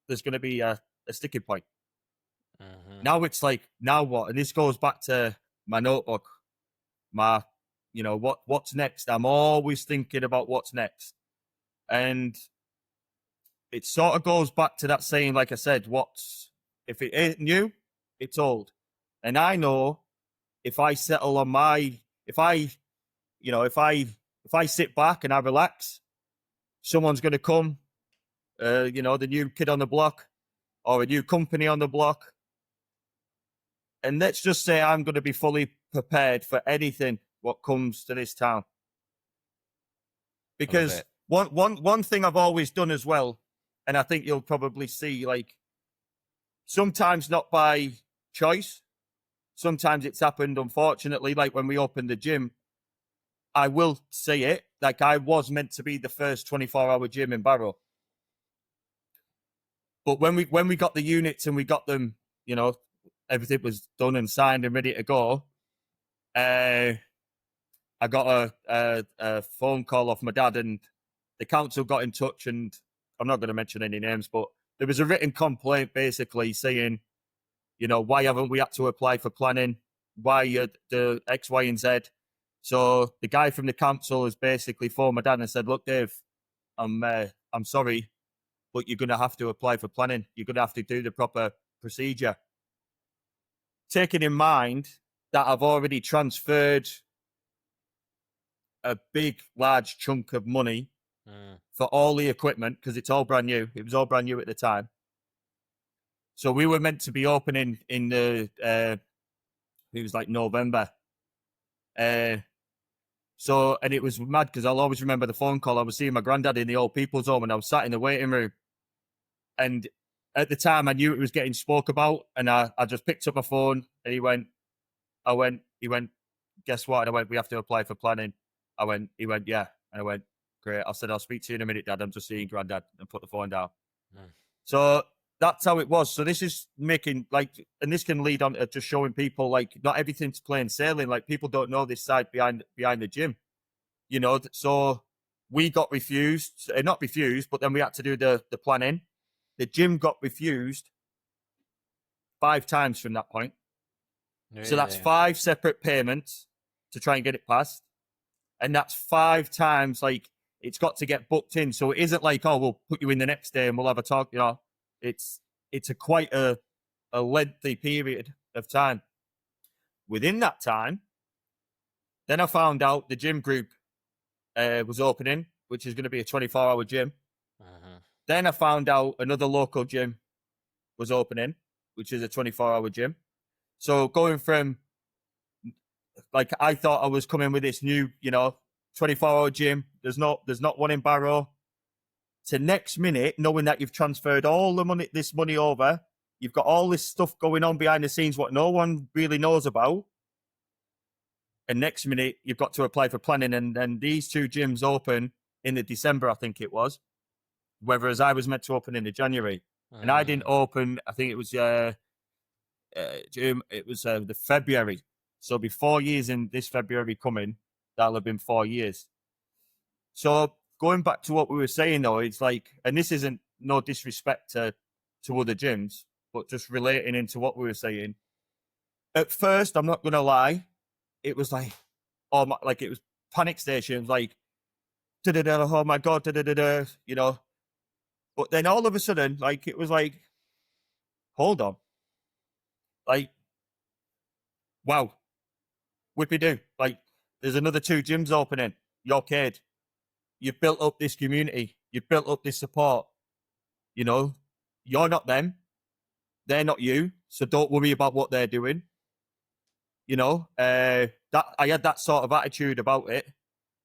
Speaker 1: there's going to be a sticking point.
Speaker 2: Mm-hmm.
Speaker 1: Now it's like, now what? And this goes back to my notebook, you know, what's next? I'm always thinking about what's next. And it sort of goes back to that saying, like I said, if it ain't new, it's old. And I know if I settle on if I sit back and I relax, someone's going to come, you know, the new kid on the block or a new company on the block. And let's just say I'm going to be fully prepared for anything what comes to this town. Because one thing I've always done as well, and I think you'll probably see, like, sometimes not by choice, sometimes it's happened, unfortunately, like when we opened the gym, I will say it, like I was meant to be the first 24-hour gym in Barrow. But when we got the units and we got them, you know, everything was done and signed and ready to go, I got a phone call off my dad, and the council got in touch, and I'm not going to mention any names, but there was a written complaint basically saying, you know, why haven't we had to apply for planning? Why the X, Y, and Z? So the guy from the council has basically phoned my dad and said, look, Dave, I'm sorry, but you're going to have to apply for planning. You're going to have to do the proper procedure. Taking in mind that I've already transferred a big, large chunk of money for all the equipment, because it's all brand new. It was all brand new at the time. So we were meant to be opening in it was like November. So, and it was mad because I'll always remember the phone call. I was seeing my granddad in the old people's home, and I was sat in the waiting room. And at the time, I knew it was getting spoke about, and I just picked up my phone, and he went, guess what? And I went, we have to apply for planning. He went, yeah. And I went, great. I said, I'll speak to you in a minute, Dad. I'm just seeing Granddad, and put the phone down. So that's how it was. So this is making, like, and this can lead on to just showing people, like, not everything's plain sailing. Like, people don't know this side behind the gym, you know. So we got refused, not refused, but then we had to do the planning. The gym got refused 5 times from that point. So that's 5 separate payments to try and get it passed. And that's 5 times, like, it's got to get booked in. So it isn't like, oh, we'll put you in the next day and we'll have a talk, you know. It's quite a lengthy period of time. Within that time, then I found out the gym group was opening, which is going to be a 24-hour gym. Then I found out another local gym was opening, which is a 24-hour gym. So going from, like, I thought I was coming with this new, you know, 24-hour gym. There's not one in Barrow. To next minute, knowing that you've transferred all this money over, you've got all this stuff going on behind the scenes, what no one really knows about. And next minute, you've got to apply for planning, and these 2 gyms open in the December, I think it was. Whereas I was meant to open in the January. And I didn't open, I think it was gym. It was the February. So it'll be 4 years in this February coming. That'll have been 4 years. So going back to what we were saying though, it's like, and this isn't no disrespect to other gyms, but just relating into what we were saying. At first, I'm not gonna lie, it was like, oh my, like it was panic stations, like, oh my god, you know. But then all of a sudden, like it was like, hold on, like, wow, whippy do, like, there's another 2 gyms opening. You're kid. You've built up this community. You've built up this support. You know, you're not them. They're not you. So don't worry about what they're doing. You know, that I had that sort of attitude about it,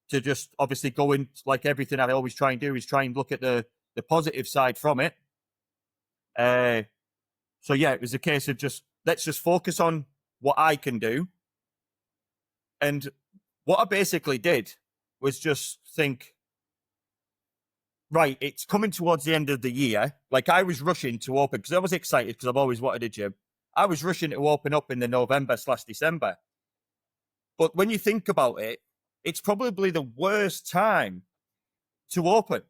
Speaker 1: to just obviously go in, like everything I always try and do is try and look at the positive side from it. So yeah, it was a case of just, let's just focus on what I can do. And what I basically did was just think, right, it's coming towards the end of the year. Like I was rushing to open because I was excited because I've always wanted a gym. I was rushing to open up in the November/December. But when you think about it, it's probably the worst time to open,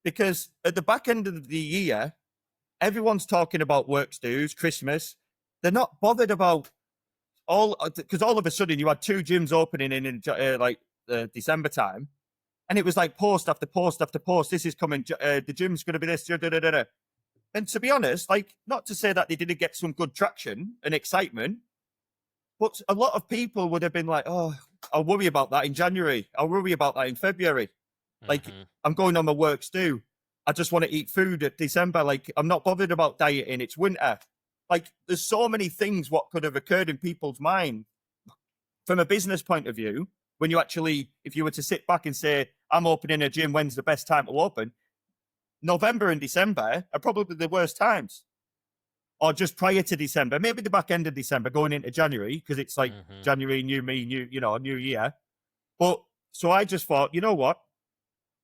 Speaker 1: because at the back end of the year, everyone's talking about works dues, Christmas. They're not bothered about because all of a sudden you had 2 gyms opening in like December time. And it was like post after post after post. This is coming. The gym's going to be this. Da, da, da, da. And to be honest, like, not to say that they didn't get some good traction and excitement, but a lot of people would have been like, oh, I'll worry about that in January. I'll worry about that in February. Like, I'm going on my works too. I just want to eat food at December. Like, I'm not bothered about dieting. It's winter. Like, there's so many things what could have occurred in people's mind from a business point of view. When you actually, if you were to sit back and say, I'm opening a gym, when's the best time to open? November and December are probably the worst times. Or just prior to December, maybe the back end of December going into January, because it's like January, new me, new year. But so I just thought, you know what?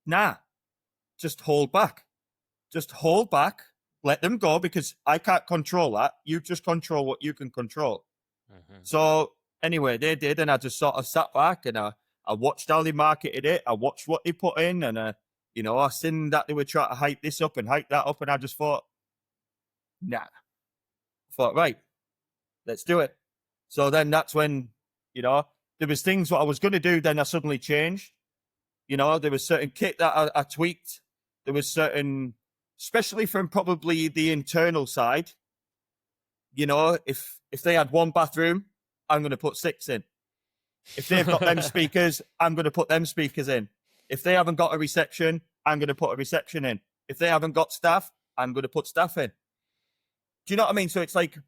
Speaker 1: Nah, just hold back. Just hold back. Let them go, because I can't control that. You just control what you can control. So anyway, they did, and I just sort of sat back and I watched how they marketed it. I watched what they put in, and you know, I seen that they were trying to hype this up and hype that up, and I just thought, nah. I thought, right, let's do it. So then that's when, you know, there was things what I was going to do, then I suddenly changed. You know, there was certain kit that I tweaked. There was certain, especially from probably the internal side. You know, if they had 1 bathroom, I'm going to put 6 in. If they've got them speakers, I'm going to put them speakers in. If they haven't got a reception, I'm going to put a reception in. If they haven't got staff, I'm going to put staff in. Do you know what I mean? So it's like,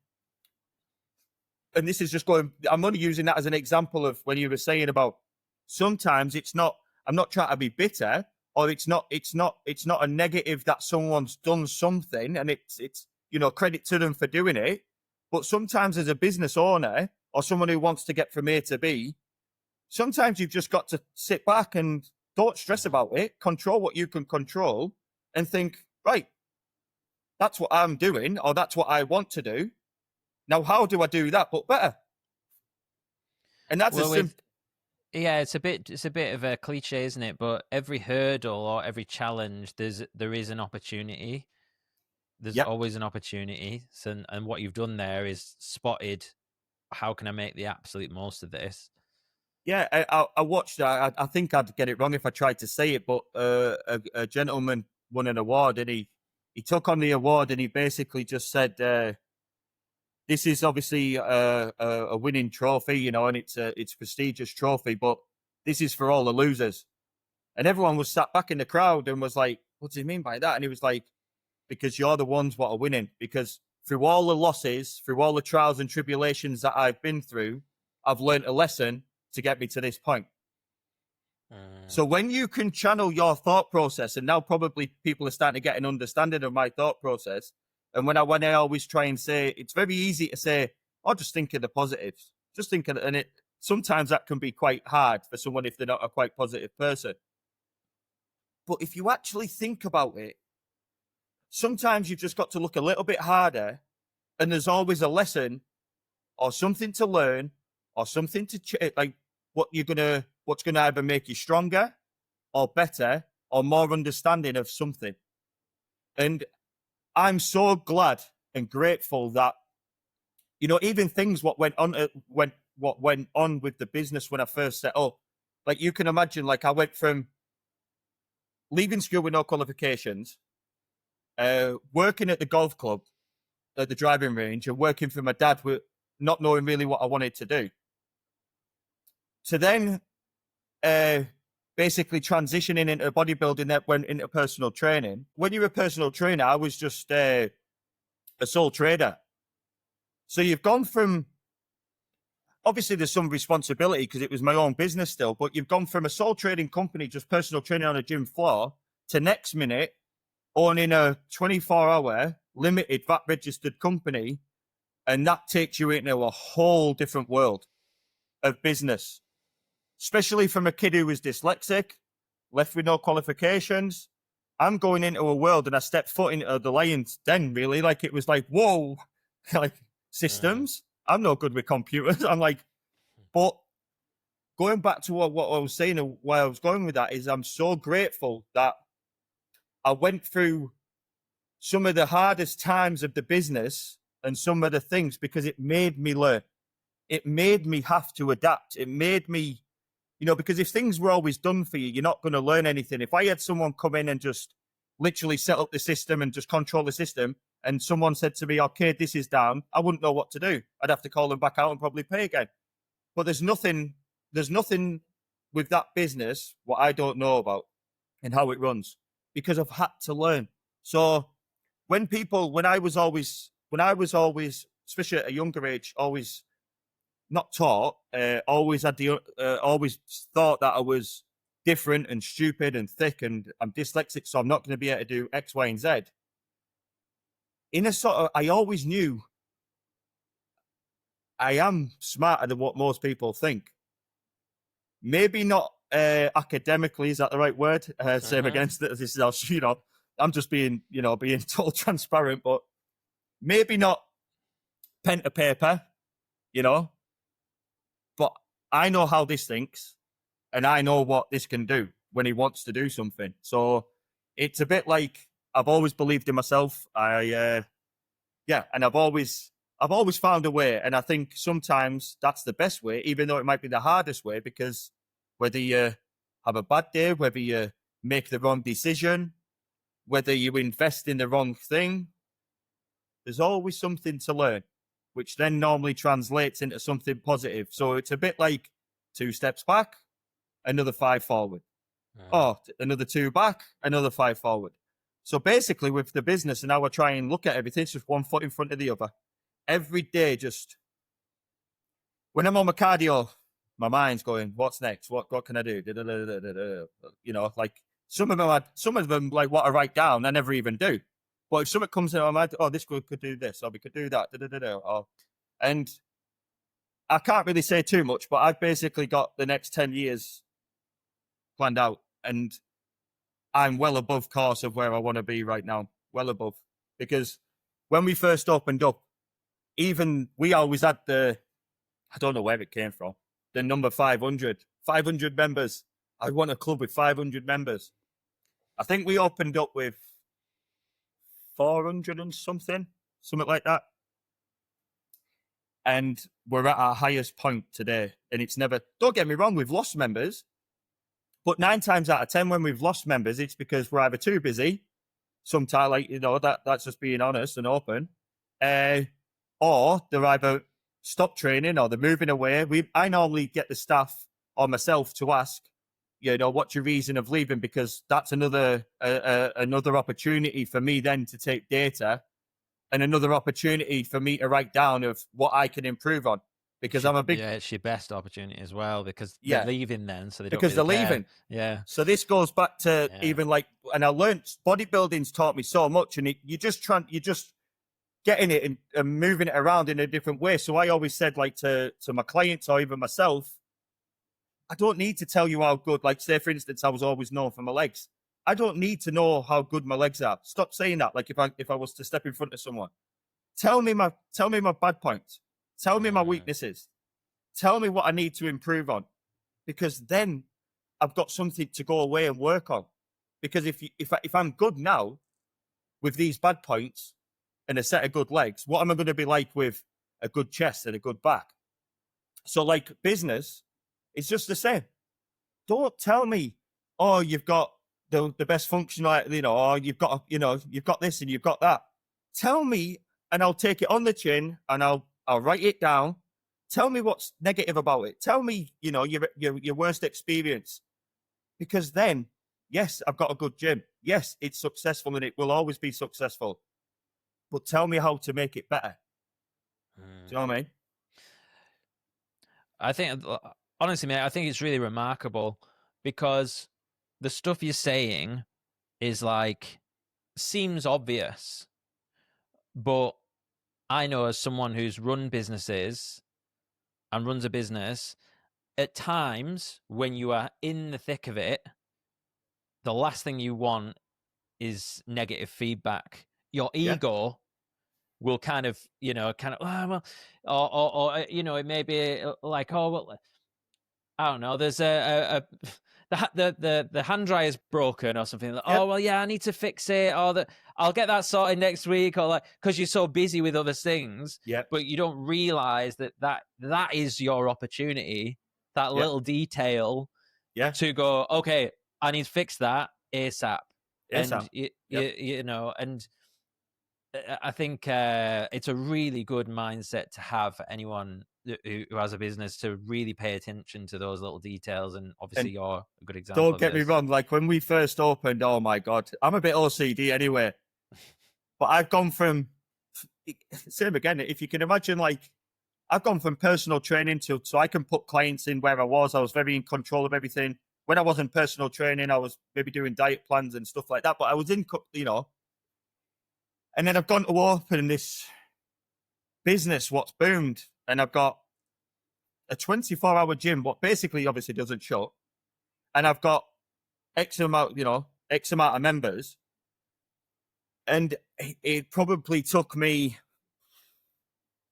Speaker 1: and this is just going, I'm only using that as an example of when you were saying about sometimes it's not, I'm not trying to be bitter, or it's not a negative that someone's done something and it's, you know, credit to them for doing it. But sometimes as a business owner or someone who wants to get from A to B, sometimes you've just got to sit back and don't stress about it, control what you can control, and think, right, that's what I'm doing, or that's what I want to do. Now, how do I do that, but better? And that's
Speaker 2: yeah, it's a bit of a cliche, isn't it? But every hurdle or every challenge, there is an opportunity. There's always an opportunity. So, and what you've done there is spotted, how can I make the absolute most of this?
Speaker 1: Yeah, I watched that. I think I'd get it wrong if I tried to say it, but a gentleman won an award, and he took on the award, and he basically just said, this is obviously a winning trophy, you know, and it's a prestigious trophy, but this is for all the losers. And everyone was sat back in the crowd and was like, what do you mean by that? And he was like, because you're the ones what are winning. Because through all the losses, through all the trials and tribulations that I've been through, I've learned a lesson to get me to this point. So when you can channel your thought process, and now probably people are starting to get an understanding of my thought process. And when I always try and say, it's very easy to say, oh, just think of the positives. Just think of it. And it sometimes that can be quite hard for someone if they're not a quite positive person. But if you actually think about it, sometimes you've just got to look a little bit harder, and there's always a lesson or something to learn or something to like what's gonna either make you stronger or better or more understanding of something. And I'm so glad and grateful that, you know, even things what went on with the business when I first set up, like you can imagine, like I went from leaving school with no qualifications, working at the golf club, at the driving range, and working for my dad with not knowing really what I wanted to do, to then basically transitioning into bodybuilding that went into personal training. When you're a personal trainer, I was just a sole trader. So you've gone from, obviously there's some responsibility because it was my own business still, but you've gone from a sole trading company, just personal training on a gym floor, to next minute owning a 24-hour limited VAT registered company. And that takes you into a whole different world of business, especially from a kid who was dyslexic, left with no qualifications. I'm going into a world, and I stepped foot into the lion's den, really. Like, it was like, whoa, like systems. I'm no good with computers. I'm like, but going back to what I was saying and why I was going with that is I'm so grateful that I went through some of the hardest times of the business and some of the things, because it made me learn. It made me have to adapt. It made me, you know, because if things were always done for you, you're not going to learn anything. If I had someone come in and just literally set up the system and just control the system, and someone said to me, okay, this is down, I wouldn't know what to do. I'd have to call them back out and probably pay again. But there's nothing with that business what I don't know about and how it runs, because I've had to learn. So when I was always, especially at a younger age, always not taught, always thought that I was different and stupid and thick and I'm dyslexic, so I'm not going to be able to do X, Y, and Z. In a sort of, I always knew I am smarter than what most people think. Maybe not academically, is that the right word? Same against this is, you know, I'm just being total transparent, but maybe not pen to paper, you know, but I know how this thinks and I know what this can do when he wants to do something. So it's a bit like, I've always believed in myself. And I've always found a way. And I think sometimes that's the best way, even though it might be the hardest way, because whether you have a bad day, whether you make the wrong decision, whether you invest in the wrong thing, there's always something to learn, which then normally translates into something positive. So it's a bit like 2 steps back, another 5 forward. Another 2 back, another 5 forward. So basically with the business and how I try and look at everything, it's just 1 foot in front of the other. Every day, just when I'm on my cardio, my mind's going, what's next? What can I do? You know, like some of them like what I write down, I never even do. But if something comes in my mind, this could do this, or we could do that, and I can't really say too much, but I've basically got the next 10 years planned out, and I'm well above course of where I want to be right now, well above. Because when we first opened up, even we always had I don't know where it came from, the number 500 members. I want a club with 500 members. I think we opened up with 400 and something like that. And we're at our highest point today. And it's never, don't get me wrong, we've lost members. But 9 times out of 10, when we've lost members, it's because we're either too busy, sometimes, like, you know, that's just being honest and open, or they're either stopped training or they're moving away. I normally get the staff or myself to ask, you know, what's your reason of leaving? Because that's another opportunity for me then to take data, and another opportunity for me to write down of what I can improve on. Because I'm a big...
Speaker 2: Yeah, it's your best opportunity as well, because they're leaving then, so they don't
Speaker 1: because
Speaker 2: really
Speaker 1: they're
Speaker 2: care.
Speaker 1: Leaving.
Speaker 2: Yeah.
Speaker 1: So this goes back to even like, and I learned bodybuilding's taught me so much, and you just getting it and moving it around in a different way. So I always said, like, to my clients or even myself, I don't need to tell you how good, like, say, for instance, I was always known for my legs. I don't need to know how good my legs are. Stop saying that. Like, if I was to step in front of someone, tell me my bad points. Tell me my weaknesses. Tell me what I need to improve on, because then I've got something to go away and work on. Because if I'm good now with these bad points and a set of good legs, what am I going to be like with a good chest and a good back? So like business, it's just the same. Don't tell me, oh, you've got the best function, or you've got this and you've got that. Tell me, and I'll take it on the chin and I'll write it down. Tell me what's negative about it. Tell me, your worst experience, because then, yes, I've got a good gym. Yes, it's successful and it will always be successful. But tell me how to make it better. Do you know what I mean?
Speaker 2: I think, honestly, mate, I think it's really remarkable, because the stuff you're saying is like, seems obvious, but I know, as someone who's run businesses and runs a business, at times when you are in the thick of it, the last thing you want is negative feedback. Your ego will kind of, oh, well, or it may be like, oh, well, I don't know, there's the hand dryer is broken or something. Like, oh, well, yeah, I need to fix it, or I'll get that sorted next week, or like, because you're so busy with other things, but you don't realize that is your opportunity, that little detail, to go, okay, I need to fix that ASAP. And and I think it's a really good mindset to have for anyone who has a business, to really pay attention to those little details. And obviously, you're a good example.
Speaker 1: Don't get me wrong. Like when we first opened, oh my God, I'm a bit OCD anyway. But I've gone from, same again, if you can imagine, like I've gone from personal training so I can put clients in where I was. I was very in control of everything. When I wasn't personal training, I was maybe doing diet plans and stuff like that. But I was in, and then I've gone to open this business, what's boomed. And I've got a 24-hour gym, what basically obviously doesn't shut. And I've got X amount of members. And it probably took me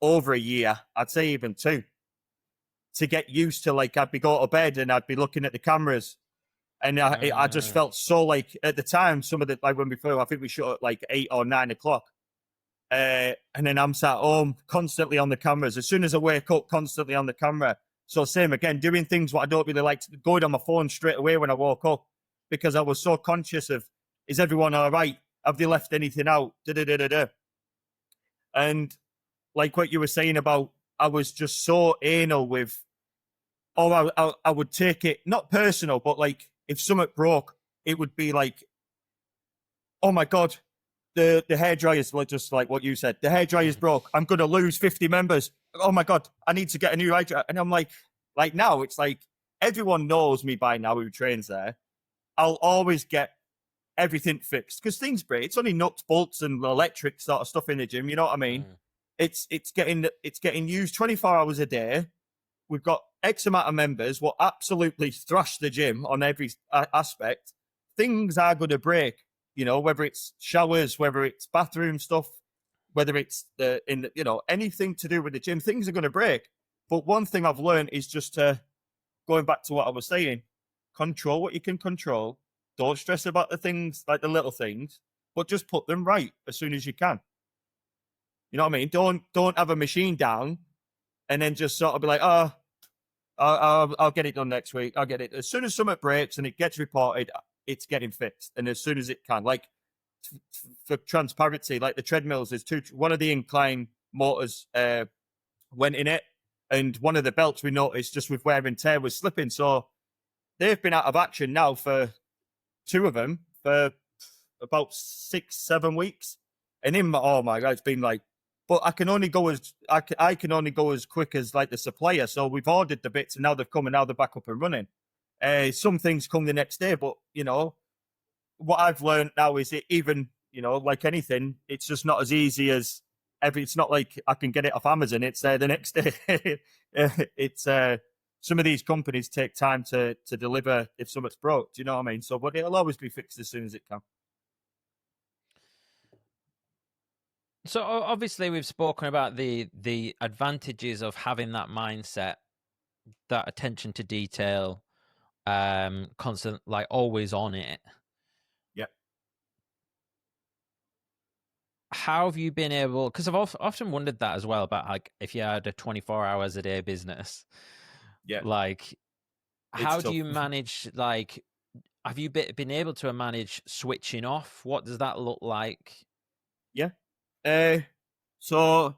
Speaker 1: over a year, I'd say even 2, to get used to, like, I'd be going to bed and I'd be looking at the cameras. And I just felt so, like, at the time, some of the, like when we first, I think we shot at like 8 or 9 o'clock. And then I'm sat home constantly on the cameras. As soon as I wake up, constantly on the camera. So same again, doing things what I don't really like, going on my phone straight away when I woke up, because I was so conscious of, is everyone all right? Have they left anything out? And like what you were saying about, I was just so anal with, I would take it, not personal, but like if something broke, it would be like, oh my God, the hairdryer is just like what you said. The hairdryer is broke. I'm going to lose 50 members. Oh my God, I need to get a new hairdryer. And I'm like now it's like everyone knows me by now who trains there. I'll always get everything fixed because things break. It's only nuts, bolts, and electric sort of stuff in the gym. You know what I mean? It's getting used 24 hours a day. We've got X amount of members. We'll absolutely thrash the gym on every aspect. Things are going to break. Whether it's showers, whether it's bathroom stuff, whether it's anything to do with the gym, things are going to break. But one thing I've learned is just going back to what I was saying, control what you can control. Don't stress about the things, like the little things, but just put them right as soon as you can. You know what I mean? Don't have a machine down and then just sort of be like, oh, I'll get it done next week. I'll get it. As soon as something breaks and it gets reported, it's getting fixed. And as soon as it can, like for transparency, like the treadmills, one of the incline motors went in it, and one of the belts we noticed just with wear and tear was slipping. So they've been out of action now for 2 of them for about 6-7 weeks. And oh my God, it's been like, but I can only go as quick as like the supplier. So we've ordered the bits and now they've come and now they're back up and running. Some things come the next day, but what I've learned now is it even, like anything, it's just not as easy as it's not like I can get it off Amazon. It's the next day. It's some of these companies take time to deliver if something's broke. Do you know what I mean? So, but it'll always be fixed as soon as it can.
Speaker 2: So obviously we've spoken about the advantages of having that mindset, that attention to detail, constant, like always on it.
Speaker 1: Yeah.
Speaker 2: How have you been able, because I've often wondered that as well, about like if you had a 24 hours a day business,
Speaker 1: Yeah.
Speaker 2: like
Speaker 1: It's
Speaker 2: how do
Speaker 1: tough.
Speaker 2: you manage, like have you been able to manage switching off? What does that look like?
Speaker 1: Yeah. So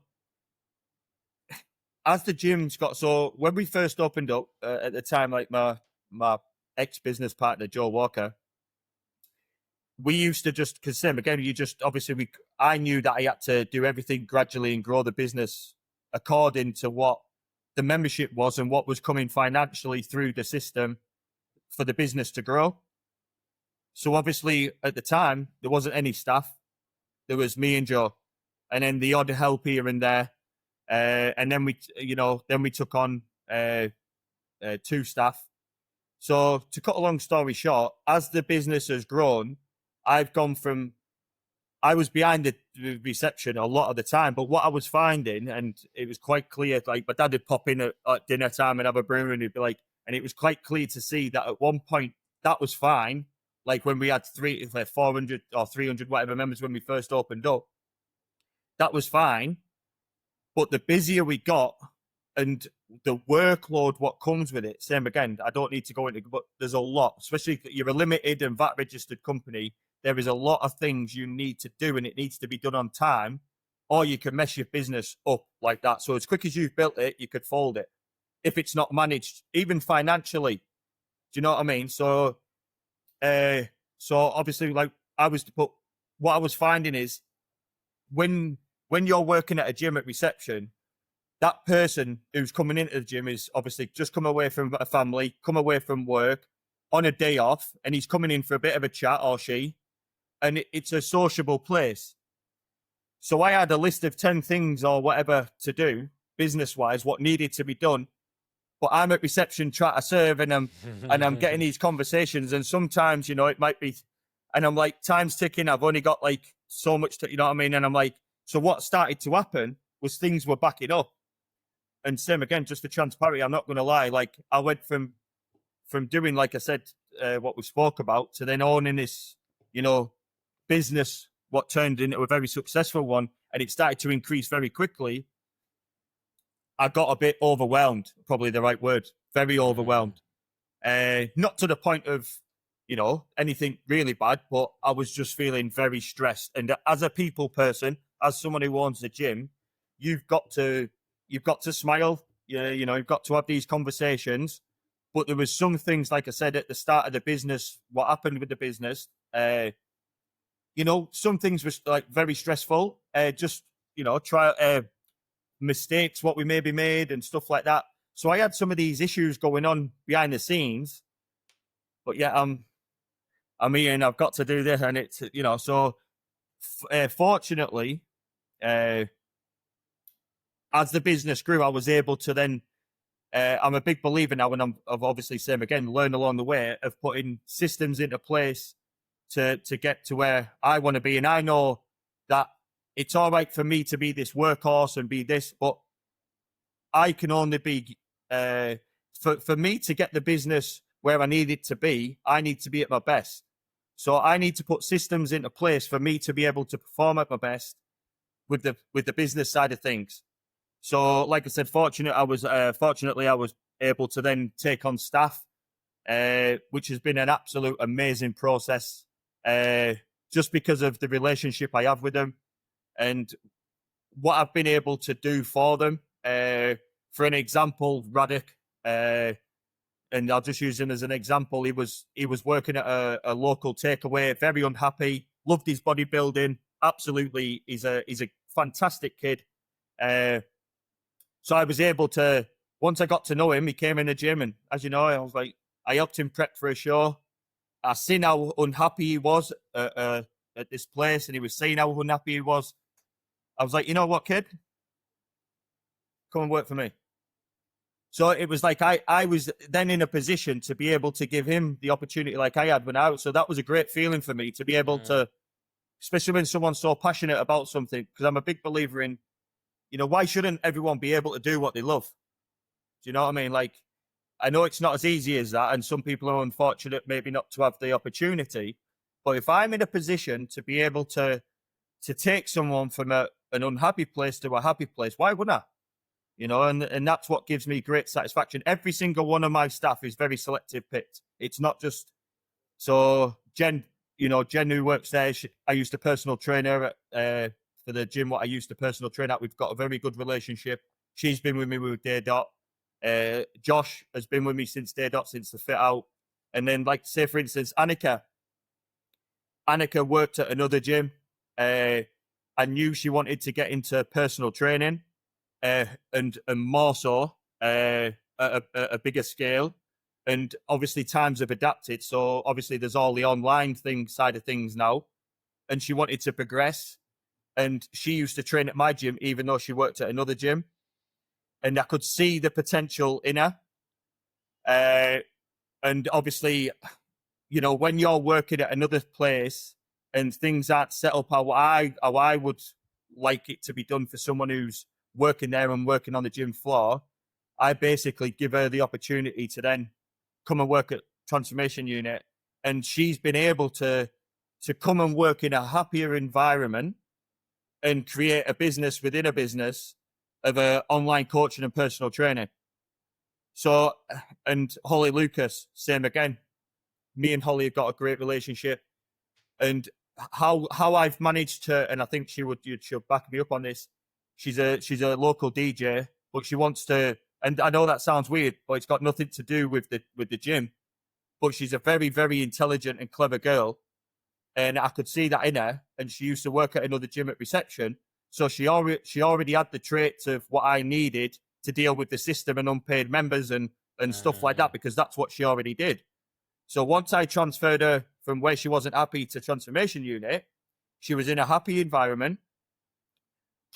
Speaker 1: as the gym's got, so when we first opened up at the time, like my ex business partner Joe Walker, we used to just, because same again, you just obviously I knew that I had to do everything gradually and grow the business according to what the membership was and what was coming financially through the system for the business to grow. So obviously at the time there wasn't any staff. There was me and Joe, and then the odd help here and there. And then we took on 2 staff. So to cut a long story short, as the business has grown, I've gone from, I was behind the reception a lot of the time, but what I was finding, and it was quite clear, like my dad would pop in at dinner time and have a brew, and he'd be like, and it was quite clear to see that at one point that was fine. Like when we had 400 or 300 whatever members when we first opened up, that was fine. But the busier we got and the workload what comes with it, same again, I don't need to go into, but there's a lot, especially if you're a limited and VAT registered company. There is a lot of things you need to do, and it needs to be done on time, or you can mess your business up like that. So as quick as you've built it, you could fold it if it's not managed, even financially. Do you know what I mean? So, so obviously, like what I was finding is when you're working at a gym at reception, that person who's coming into the gym is obviously just come away from a family, come away from work on a day off, and he's coming in for a bit of a chat, or she, and it's a sociable place. So I had a list of 10 things or whatever to do, business wise, what needed to be done. But I'm at reception trying to serve, and I'm getting these conversations, and sometimes, it might be, and I'm like, time's ticking, I've only got like so much to, you know what I mean? And I'm like, so what started to happen was things were backing up. And same again, just for transparency, I'm not going to lie. Like I went from doing, like I said, what we spoke about, to then owning this, business, what turned into a very successful one, and it started to increase very quickly. I got a bit overwhelmed, probably the right word, very overwhelmed. Not to the point of, anything really bad, but I was just feeling very stressed. And as a people person, as someone who owns the gym, you've got to smile. You've got to have these conversations. But there was some things, like I said, at the start of the business, what happened with the business, some things were like very stressful. Try mistakes, what we maybe made and stuff like that. So I had some of these issues going on behind the scenes. But yeah, I'm here and I've got to do this, and it's, so fortunately, as the business grew, I was able to then, I'm a big believer now, and I've obviously, same again, learned along the way of putting systems into place to get to where I want to be. And I know that it's all right for me to be this workhorse and be this, but I can only be, for me to get the business where I need it to be, I need to be at my best. So I need to put systems into place for me to be able to perform at my best with the business side of things. So, like I said, fortunately, I was able to then take on staff, which has been an absolute amazing process, just because of the relationship I have with them and what I've been able to do for them. For an example, Radek, and I'll just use him as an example. He was working at a local takeaway, very unhappy, loved his bodybuilding. Absolutely, he's a fantastic kid. So I was able to, once I got to know him, he came in the gym, and as you know, I helped him prep for a show. I seen how unhappy he was at this place, and he was saying how unhappy he was. I was like, you know what, kid? Come and work for me. So it was like I was then in a position to be able to give him the opportunity like I had when I was. So that was a great feeling for me to be able to especially when someone's so passionate about something, because I'm a big believer in, why shouldn't everyone be able to do what they love? Do you know what I mean? Like, I know it's not as easy as that, and some people are unfortunate maybe not to have the opportunity. But if I'm in a position to be able to take someone from an unhappy place to a happy place, why wouldn't I? And that's what gives me great satisfaction. Every single one of my staff is very selective picked. It's not just so Jen, Jen who works there. I used to personal trainer for the gym. What I used to personal train at. We've got a very good relationship. She's been with me with Day Dot. Josh has been with me since Day Dot, since the fit out. And then, like, say for instance, Annika worked at another gym. I knew she wanted to get into personal training, and more so at a bigger scale. And obviously times have adapted. So obviously there's all the online side of things now. And she wanted to progress. And she used to train at my gym, even though she worked at another gym. And I could see the potential in her. And obviously, when you're working at another place and things aren't set up how I would like it to be done for someone who's working there and working on the gym floor, I basically give her the opportunity to then come and work at Transformation Unit. And she's been able to come and work in a happier environment and create a business within a business of online coaching and personal training. So, and Holly Lucas, same again. Me and Holly have got a great relationship. And how I've managed to, and I think she'll back me up on this. She's a local DJ, but she wants to, and I know that sounds weird, but it's got nothing to do with the gym. But she's a very, very intelligent and clever girl. And I could see that in her. And she used to work at another gym at reception. So she already had the traits of what I needed to deal with the system and unpaid members and stuff like that, because that's what she already did. So once I transferred her from where she wasn't happy to Transformation Unit, she was in a happy environment.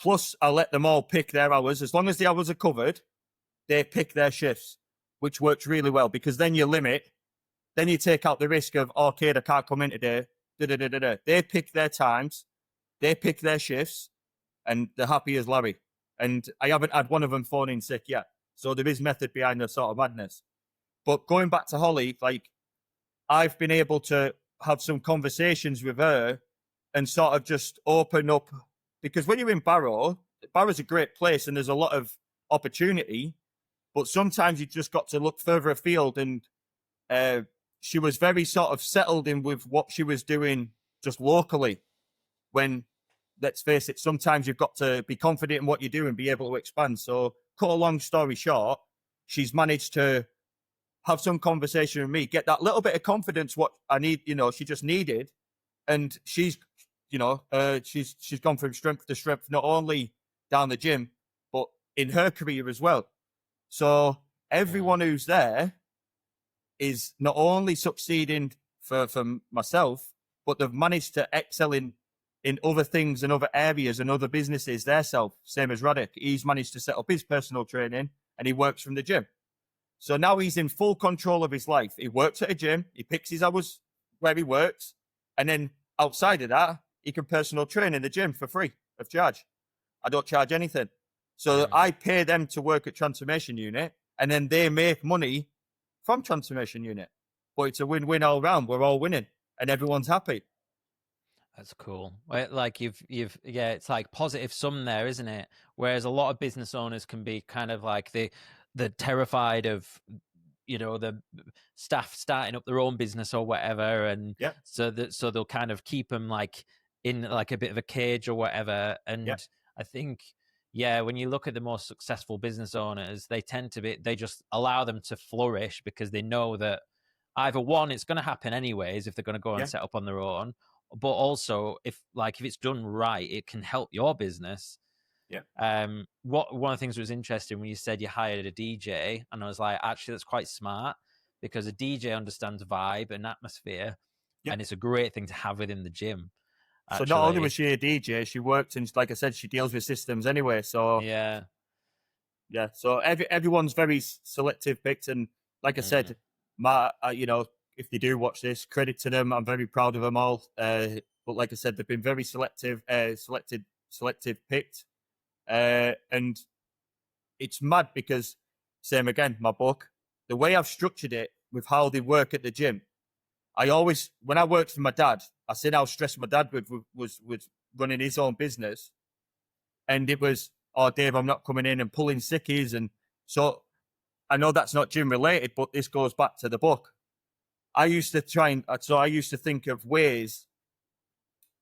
Speaker 1: Plus, I let them all pick their hours. As long as the hours are covered, they pick their shifts, which works really well, because then you limit, then you take out the risk of, okay, I can't come in today. They pick their times, they pick their shifts, and they're happy as Larry. And I haven't had one of them phone in sick yet. So there is method behind the sort of madness. But going back to Holly, like, I've been able to have some conversations with her and sort of just open up, because when you're in Barrow's a great place and there's a lot of opportunity, but sometimes you just got to look further afield. And she was very sort of settled in with what she was doing just locally, when, let's face it, sometimes you've got to be confident in what you do and be able to expand. So, cut a long story short, she's managed to have some conversation with me, get that little bit of confidence, what I need, she just needed. And she's gone from strength to strength, not only down the gym, but in her career as well. So everyone who's there is not only succeeding for myself, but they've managed to excel in other things and other areas and other businesses themselves. Same as Radek. He's managed to set up his personal training and he works from the gym. So now he's in full control of his life. He works at a gym. He picks his hours where he works. And then outside of that, he can personal train in the gym for free of charge. I don't charge anything. So I pay them to work at Transformation Unit, and then they make money from Transformation Unit. But it's a win-win all round. We're all winning and everyone's happy.
Speaker 2: That's cool. Like it's like positive sum there, isn't it? Whereas a lot of business owners can be kind of like the terrified of, the staff starting up their own business or whatever, and so they'll kind of keep them like in like a bit of a cage or whatever. And I think, when you look at the most successful business owners, they just allow them to flourish because they know that either one, it's going to happen anyways if they're going to go and set up on their own, but also if it's done right, it can help your business. One of the things that was interesting when you said you hired a DJ, and I was like, actually, that's quite smart, because a DJ understands vibe and atmosphere, and it's a great thing to have within the gym. Actually.
Speaker 1: So not only was she a DJ, she worked, and like I said, she deals with systems anyway. So so everyone's very selective picked, and like I said, my if they do watch this, credit to them. I'm very proud of them all. But like I said, they've been very selective picked. And it's mad because, same again, my book, the way I've structured it with how they work at the gym. When I worked for my dad, I seen how stressed my dad was running his own business. And it was, oh, Dave, I'm not coming in and pulling sickies. And so I know that's not gym related, but this goes back to the book. I used to think of ways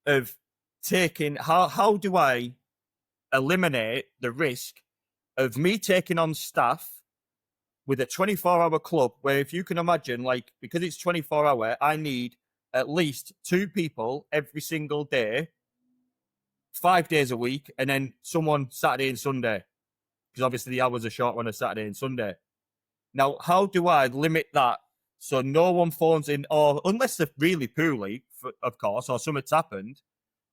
Speaker 1: of taking, how do I eliminate the risk of me taking on staff with a 24-hour club where, if you can imagine, like, because it's 24-hour, I need at least 2 people every single day, 5 days a week, and then someone Saturday and Sunday, because obviously the hours are short on a Saturday and Sunday. Now, how do I limit that so no one phones in, or unless they're really poorly, of course, or something's happened,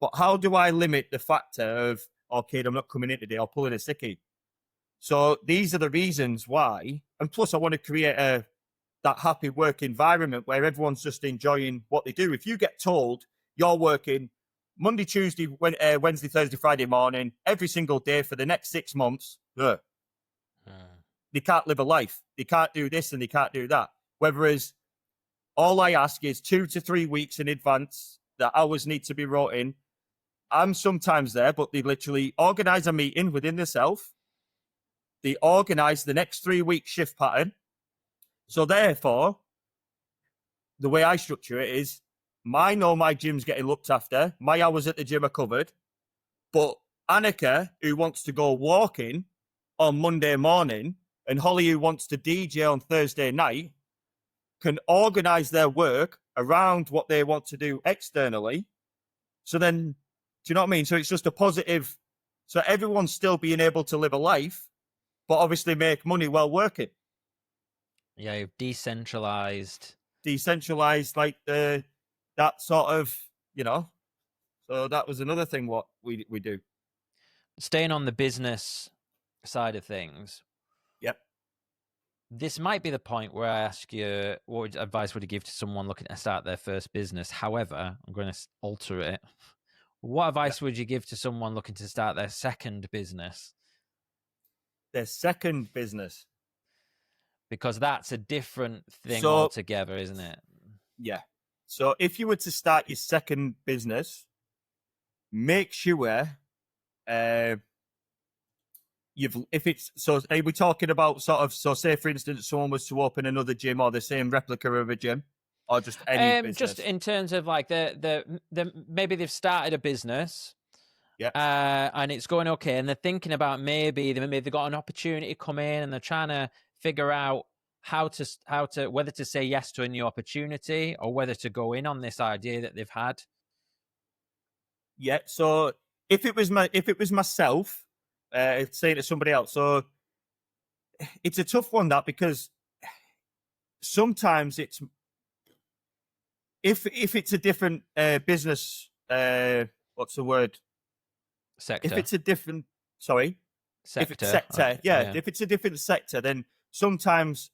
Speaker 1: but how do I limit the factor of, okay, I'm not coming in today, or pulling a sickie? So these are the reasons why. And plus, I want to create that happy work environment where everyone's just enjoying what they do. If you get told you're working Monday, Tuesday, Wednesday, Thursday, Friday morning, every single day for the next 6 months, they can't live a life. They can't do this and they can't do that. Whereas all I ask is 2 to 3 weeks in advance, the hours need to be wrote in. I'm sometimes there, but they literally organise a meeting within themselves. They organise the next 3 week shift pattern. So therefore, the way I structure it is, I know my gym's getting looked after. My hours at the gym are covered. But Annika, who wants to go walking on Monday morning, and Holly, who wants to DJ on Thursday night, can organise their work around what they want to do externally. So then, do you know what I mean? So it's just a positive. So everyone's still being able to live a life, but obviously make money while working.
Speaker 2: Yeah, you've decentralized,
Speaker 1: like that sort of, So that was another thing what we do.
Speaker 2: Staying on the business side of things.
Speaker 1: Yep.
Speaker 2: This might be the point where I ask you, what advice would you give to someone looking to start their first business? However, I'm going to alter it. What advice would you give to someone looking to start their second business?
Speaker 1: Their second business?
Speaker 2: Because that's a different thing altogether, isn't it?
Speaker 1: Yeah. So if you were to start your second business, make sure are we talking about say for instance someone was to open another gym or the same replica of a gym, or just any business? Just
Speaker 2: in terms of like the maybe they've started a business, and it's going okay, and they're thinking about maybe they've got an opportunity come in, and they're trying to figure out how to whether to say yes to a new opportunity or whether to go in on this idea that they've had.
Speaker 1: Yeah. So if it was myself, saying to somebody else, so it's a tough one, that, because sometimes it's if it's a different business, what's the word?
Speaker 2: Sector.
Speaker 1: If it's a different sector. If it's a different sector, then sometimes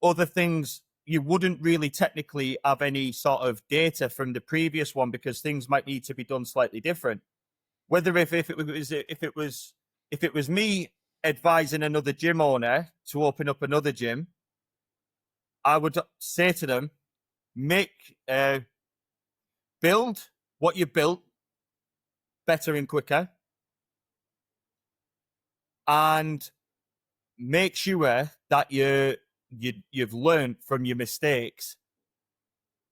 Speaker 1: other things you wouldn't really technically have any sort of data from the previous one, because things might need to be done slightly different. Whether if it was me advising another gym owner to open up another gym, I would say to them, build what you built better and quicker, and make sure that you've learned from your mistakes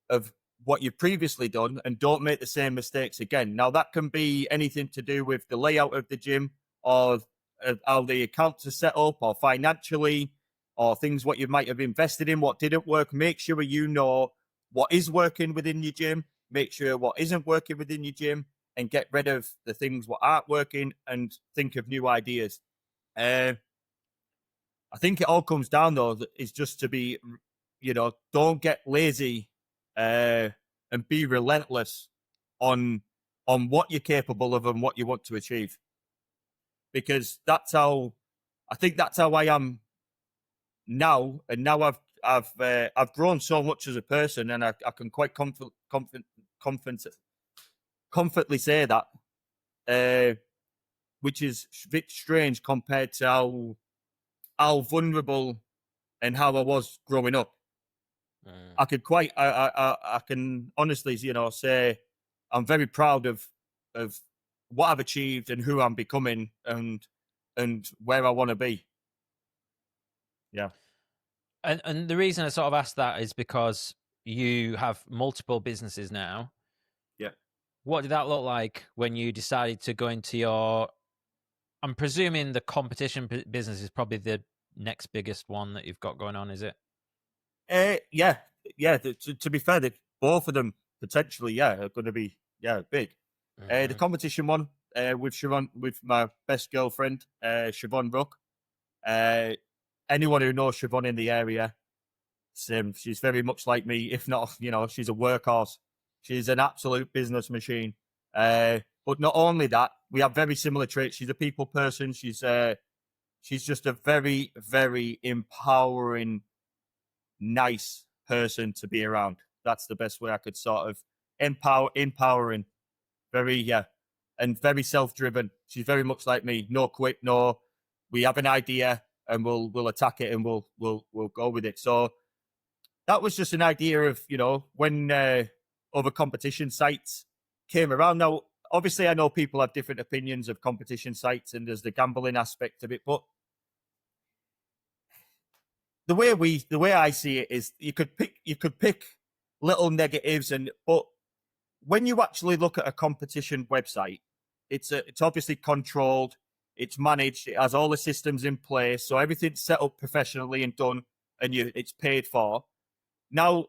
Speaker 1: of what you've previously done, and don't make the same mistakes again. Now, that can be anything to do with the layout of the gym, or how the accounts are set up, or financially, or things what you might have invested in, what didn't work. Make sure you know what is working within your gym, make sure what isn't working within your gym, and get rid of the things what aren't working and think of new ideas. I think it all comes down, though, is just to be, don't get lazy, and be relentless on what you're capable of and what you want to achieve. Because I think that's how I am now. And now I've grown so much as a person, and I can quite comfortably say that, which is a bit strange compared to how vulnerable and how I was growing up. I could I can honestly, say I'm very proud of what I've achieved and who I'm becoming and where I want to be. Yeah.
Speaker 2: And the reason I sort of asked that is because you have multiple businesses now.
Speaker 1: Yeah.
Speaker 2: What did that look like when you decided to go into your? I'm presuming the competition business is probably the next biggest one that you've got going on, is it?
Speaker 1: Yeah. To be fair, both of them potentially, are going to be big. The competition one with Siobhan, with my best girlfriend, Siobhan Brooke. Anyone who knows Siobhan in the area, she's very much like me. If not, she's a workhorse. She's an absolute business machine. But not only that, we have very similar traits. She's a people person. She's just a very, very empowering, nice person to be around. That's the best way I could sort of empowering, very, and very self-driven. She's very much like me. No quit, no. We have an idea and we'll attack it and we'll go with it. So that was just an idea of, when other competition sites came around. Now, obviously, I know people have different opinions of competition sites and there's the gambling aspect of it, but the way I see it is you could pick little negatives, but when you actually look at a competition website, it's obviously controlled, it's managed, it has all the systems in place, so everything's set up professionally and done, and it's paid for. Now,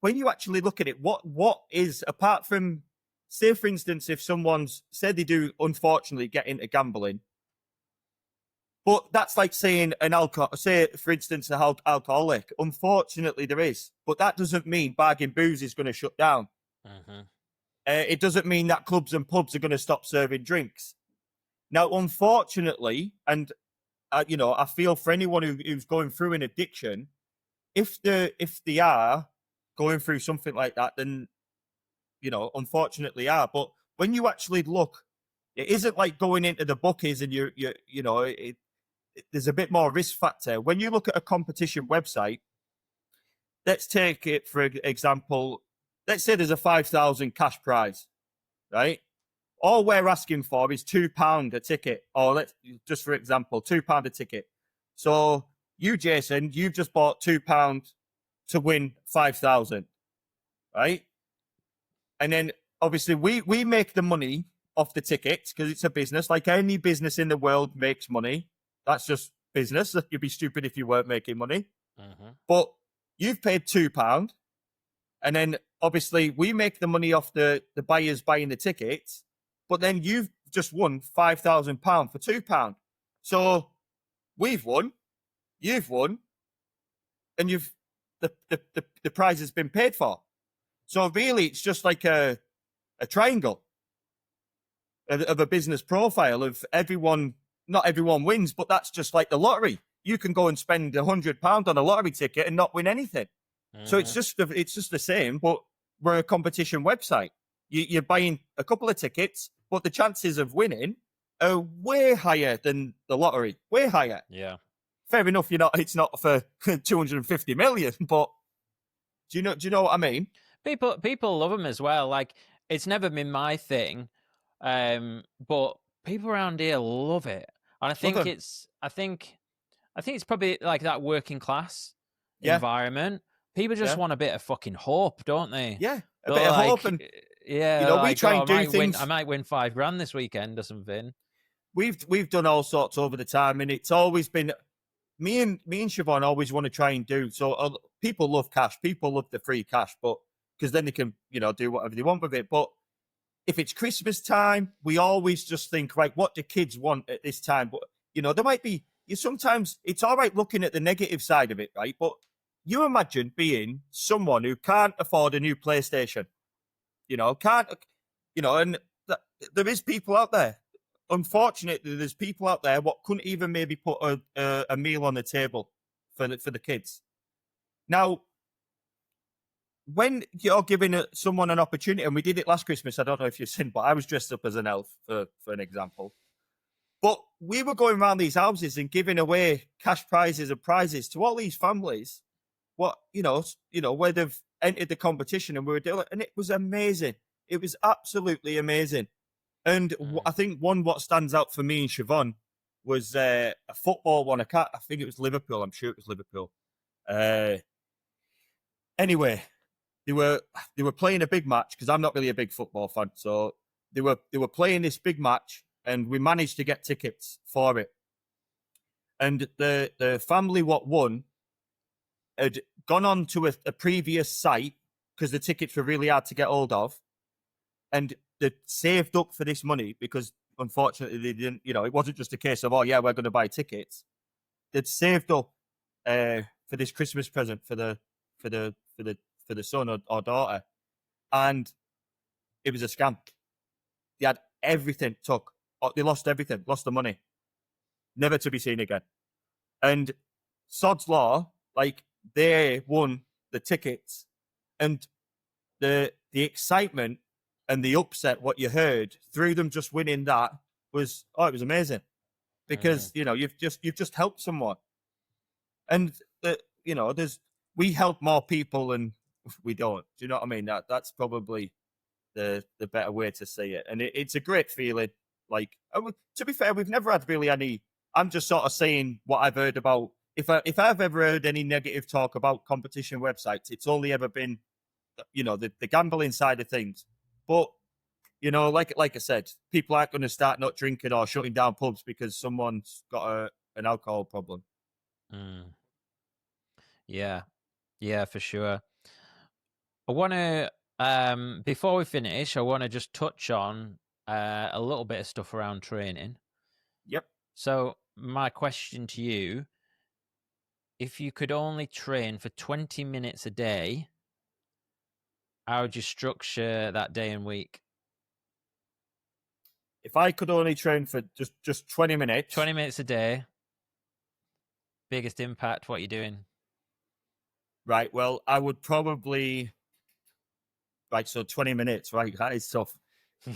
Speaker 1: when you actually look at it, what is, apart from, say for instance, if someone's said they do unfortunately get into gambling, but that's like saying say for instance an alcoholic. Unfortunately, there is, but that doesn't mean bagging booze is going to shut down. It doesn't mean that clubs and pubs are going to stop serving drinks. Now, unfortunately, and I feel for anyone who's going through an addiction, if they are going through something like that, then unfortunately are. But when you actually look, it isn't like going into the bookies and there's a bit more risk factor. When you look at a competition website, let's take it for example. Let's say there's a 5,000 cash prize, right? All we're asking for is £2 a ticket, or just for example, £2 a ticket. So you, Jason, you've just bought £2 to win 5,000, right? And then obviously we make the money off the tickets because it's a business. Like any business in the world makes money. That's just business. You'd be stupid if you weren't making money. But you've paid £2, and then obviously we make the money off the buyers buying the tickets. But then you've just won £5,000 for £2. So we've won, you've won, and the prize has been paid for. So really, it's just like a triangle of a business profile of everyone. Not everyone wins, but that's just like the lottery. You can go and spend £100 on a lottery ticket and not win anything. So it's just the same, but we're a competition website. You're buying a couple of tickets, but the chances of winning are way higher than the lottery. Way higher.
Speaker 2: Yeah.
Speaker 1: Fair enough. It's not for 250 million, but do you know what I mean?
Speaker 2: People love them as well. Like, it's never been my thing, but people around here love it, and I think it's probably like that working class environment. People just want a bit of fucking hope, don't they?
Speaker 1: Yeah, a bit of hope, and we try and do things.
Speaker 2: I might win $5,000 this weekend or something.
Speaker 1: We've done all sorts over the time, and it's always been me and Siobhan always want to try and do. So people love cash. People love the free cash, but because then they can do whatever they want with it. But if it's Christmas time, we always just think, right, what do kids want at this time? But there might be sometimes it's all right looking at the negative side of it, right? But you imagine being someone who can't afford a new PlayStation, and there is people out there. Unfortunately, there's people out there what couldn't even maybe put a meal on the table for the kids. Now, when you're giving someone an opportunity, and we did it last Christmas, I don't know if you've seen, but I was dressed up as an elf for an example. But we were going around these houses and giving away cash prizes and prizes to all these families. What where they've entered the competition, and we were doing it, and it was amazing. It was absolutely amazing. And I think what stands out for me and Siobhan was a football one. I think it was Liverpool. I'm sure it was Liverpool. Anyway, they were playing a big match because I'm not really a big football fan. So they were playing this big match, and we managed to get tickets for it. And the family what won had gone on to a previous site because the tickets were really hard to get hold of, and they saved up for this money because unfortunately they didn't. It wasn't just a case of, oh yeah, we're going to buy tickets. They'd saved up for this Christmas present for the son or daughter, and it was a scam. They had everything took. They lost everything, lost the money, never to be seen again. And sod's law, like, they won the tickets, and the excitement and the upset what you heard through them just winning that was it was amazing, because you've just helped someone, and we help more people than we don't. Do you know what I mean? That's probably the better way to say it, and it's a great feeling. Like, to be fair, we've never had really any. I'm just sort of saying what I've heard about. If I've ever heard any negative talk about competition websites, it's only ever been, the gambling side of things. But like I said, people aren't going to start not drinking or shutting down pubs because someone's got an alcohol problem.
Speaker 2: Yeah, for sure. I want to, before we finish, I want to just touch on a little bit of stuff around training.
Speaker 1: Yep.
Speaker 2: So my question to you: if you could only train for 20 minutes a day, how would you structure that day and week?
Speaker 1: If I could only train for just 20 minutes.
Speaker 2: 20 minutes a day. Biggest impact, what are you doing?
Speaker 1: Right, well, I would probably... Right, so 20 minutes, right, that is tough.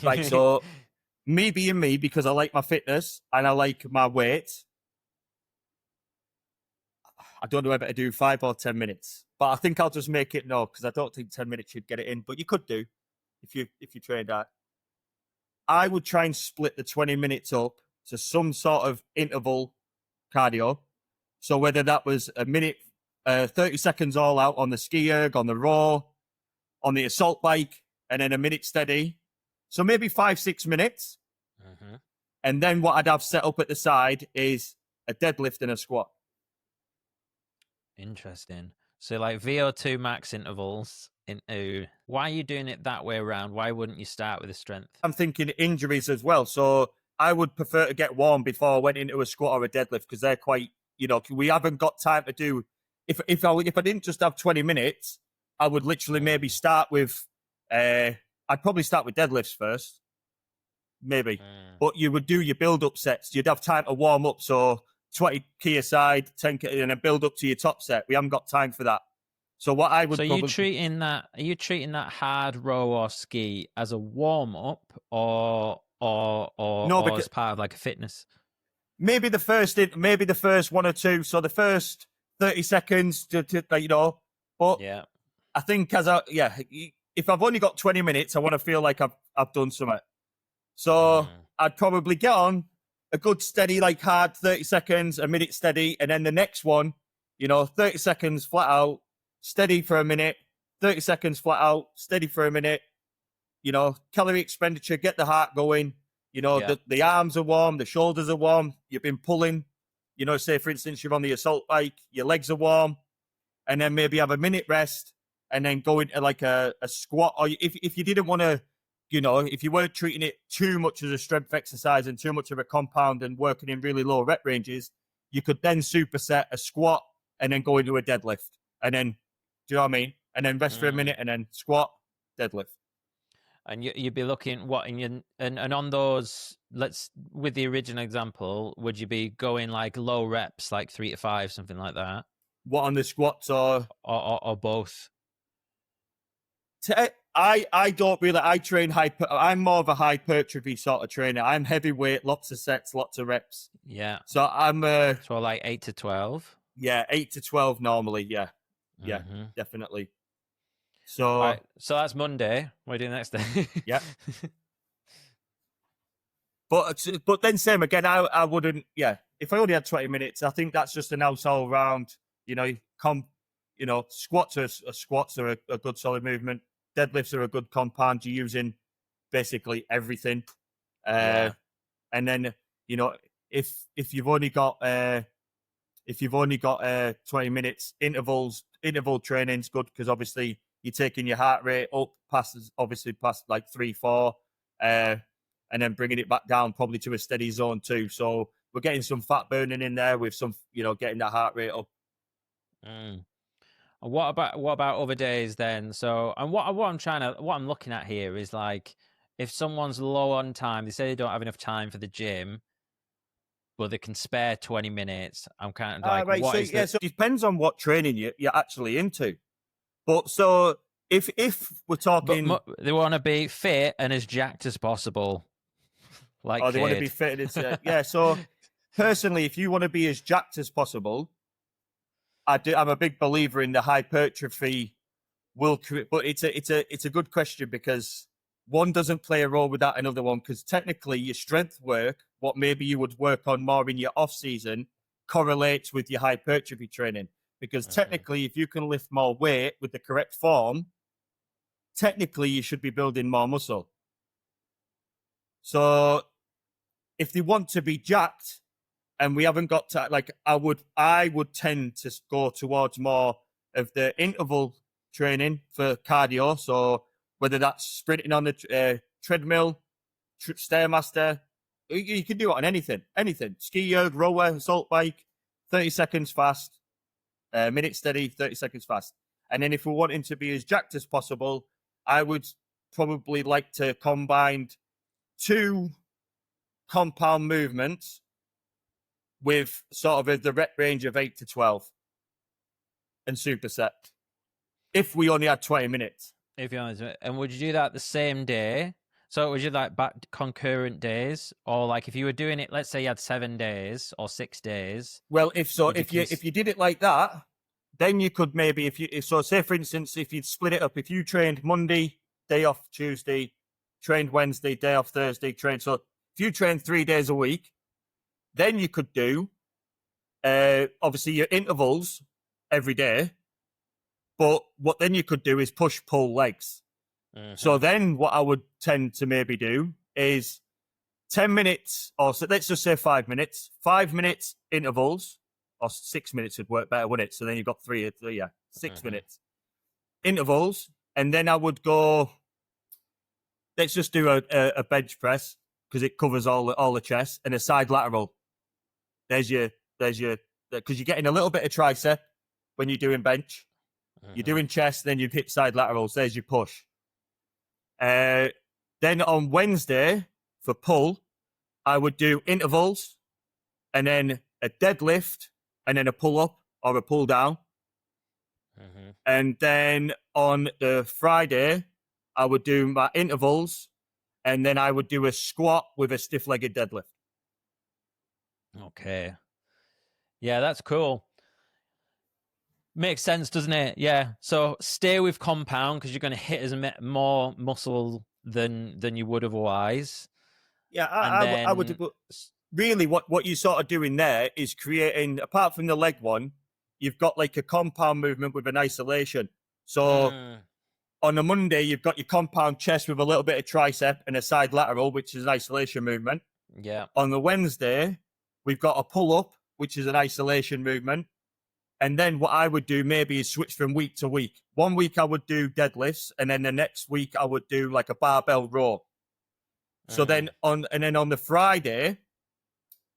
Speaker 1: Right, so me being me, because I like my fitness and I like my weight, I don't know whether to do 5 or 10 minutes. But I think I'll just make it no, because I don't think 10 minutes you'd get it in. But you could do if you trained that. I would try and split the 20 minutes up to some sort of interval cardio. So whether that was a minute, 30 seconds all out on the ski erg, on the row, on the assault bike, and then a minute steady. So maybe 5-6 minutes.
Speaker 2: Mm-hmm.
Speaker 1: And then what I'd have set up at the side is a deadlift and a squat.
Speaker 2: Interesting. So like VO2 max intervals. Why are you doing it that way around? Why wouldn't you start with the strength?
Speaker 1: I'm thinking injuries as well. So I would prefer to get warm before I went into a squat or a deadlift, because they're quite, we haven't got time to do. If I didn't just have 20 minutes, I would literally maybe start with, I'd probably start with deadlifts first, maybe. But you would do your build-up sets. You'd have time to warm up. So 20 key aside, 10 key, and then build up to your top set. We haven't got time for that. So what I would. So
Speaker 2: are you treating that hard row or ski as a warm up, or as part of like a fitness? Maybe the first 1 or 2. So the first 30 seconds to But yeah,
Speaker 1: I think if I've only got 20 minutes, I want to feel like I've done something. So I'd probably get on a good steady, like hard 30 seconds, a minute steady, and then the next one, 30 seconds flat out, steady for a minute, 30 seconds flat out, steady for a minute, calorie expenditure, get the heart going, the arms are warm, the shoulders are warm, you've been pulling, say for instance, you're on the assault bike, your legs are warm, and then maybe have a minute rest, and then go into like a squat, or if you didn't want to, if you weren't treating it too much as a strength exercise and too much of a compound and working in really low rep ranges, you could then superset a squat and then go into a deadlift. And then, do you know what I mean? And then rest for a minute and then squat, deadlift.
Speaker 2: And you'd be looking and on those, with the original example, would you be going like low reps, like 3 to 5, something like that?
Speaker 1: What, on the squats or
Speaker 2: both?
Speaker 1: I don't really. I train I'm more of a hypertrophy sort of trainer. I'm heavyweight, lots of sets, lots of reps.
Speaker 2: Yeah.
Speaker 1: So I'm
Speaker 2: So like 8 to 12.
Speaker 1: Yeah, 8 to 12 normally. Yeah,
Speaker 2: Mm-hmm.
Speaker 1: definitely.
Speaker 2: All
Speaker 1: So
Speaker 2: right. So that's Monday. What are you doing next day?
Speaker 1: yeah. But then same again. I wouldn't. Yeah, if I only had 20 minutes, I think that's just an out all round. Squats are a good solid movement. Deadlifts are a good compound. You're using basically everything.
Speaker 2: Yeah.
Speaker 1: And then if you've only got 20 minutes, interval training's good, because obviously you're taking your heart rate up past like 3-4, and then bringing it back down probably to a steady zone too. So we're getting some fat burning in there with some, getting that heart rate up.
Speaker 2: Mm. What about other days then? So, and what I'm looking at here is like, if someone's low on time, they say they don't have enough time for the gym, but they can spare 20 minutes. I'm kind of like,
Speaker 1: Right.
Speaker 2: what
Speaker 1: So
Speaker 2: is the?
Speaker 1: so it depends on what training you're actually into. But so if we're talking,
Speaker 2: They want to be fit and as jacked as possible, like
Speaker 1: they want to be
Speaker 2: Kid.
Speaker 1: fit, it's yeah. So personally, if you want to be as jacked as possible, I'm a big believer in the hypertrophy will create, but it's a good question, because one doesn't play a role without another one, because technically your strength work, what maybe you would work on more in your off season, correlates with your hypertrophy training, because technically if you can lift more weight with the correct form, technically you should be building more muscle. So if they want to be jacked, and we haven't got to, like, I would tend to go towards more of the interval training for cardio. So whether that's sprinting on the treadmill, stairmaster, you can do it on anything, ski erg, rower, assault bike, 30 seconds fast, minute steady, 30 seconds fast. And then if we're wanting to be as jacked as possible, I would probably like to combine 2 compound movements with sort of the rep range of 8 to 12 and superset, if we only had 20 minutes.
Speaker 2: And would you do that the same day? So would you like back concurrent days, or like if you were doing it, let's say you had 7 days or 6 days?
Speaker 1: Well, if you did it like that, then you could maybe, say for instance, if you'd split it up, if you trained Monday, day off Tuesday, trained Wednesday, day off Thursday, so if you trained 3 days a week, then you could do obviously your intervals every day. But what then you could do is push, pull legs. Mm-hmm. So then what I would tend to maybe do is 10 minutes, or so let's just say 5 minutes, 5 minutes intervals, or 6 minutes would work better, wouldn't it? So then you've got 6 minutes intervals. And then I would go, let's just do a bench press, because it covers all the chest, and a side lateral. There's your, because you're getting a little bit of tricep when you're doing bench. You're doing chest, then you hit side laterals. There's your push. Then on Wednesday for pull, I would do intervals, and then a deadlift, and then a pull up or a pull down. Mm-hmm. And then on the Friday, I would do my intervals, and then I would do a squat with a stiff-legged deadlift.
Speaker 2: Okay. Yeah, that's cool. Makes sense, doesn't it? Yeah. So stay with compound, because you're going to hit as more muscle than you would otherwise.
Speaker 1: Yeah, I would. Really, what you're sort of doing there is creating, apart from the leg one, you've got like a compound movement with an isolation. So on a Monday, you've got your compound chest with a little bit of tricep and a side lateral, which is an isolation movement.
Speaker 2: Yeah.
Speaker 1: On the Wednesday, we've got a pull up, which is an isolation movement. And then what I would do maybe is switch from week to week. 1 week I would do deadlifts, and then the next week I would do like a barbell row. So then on the Friday,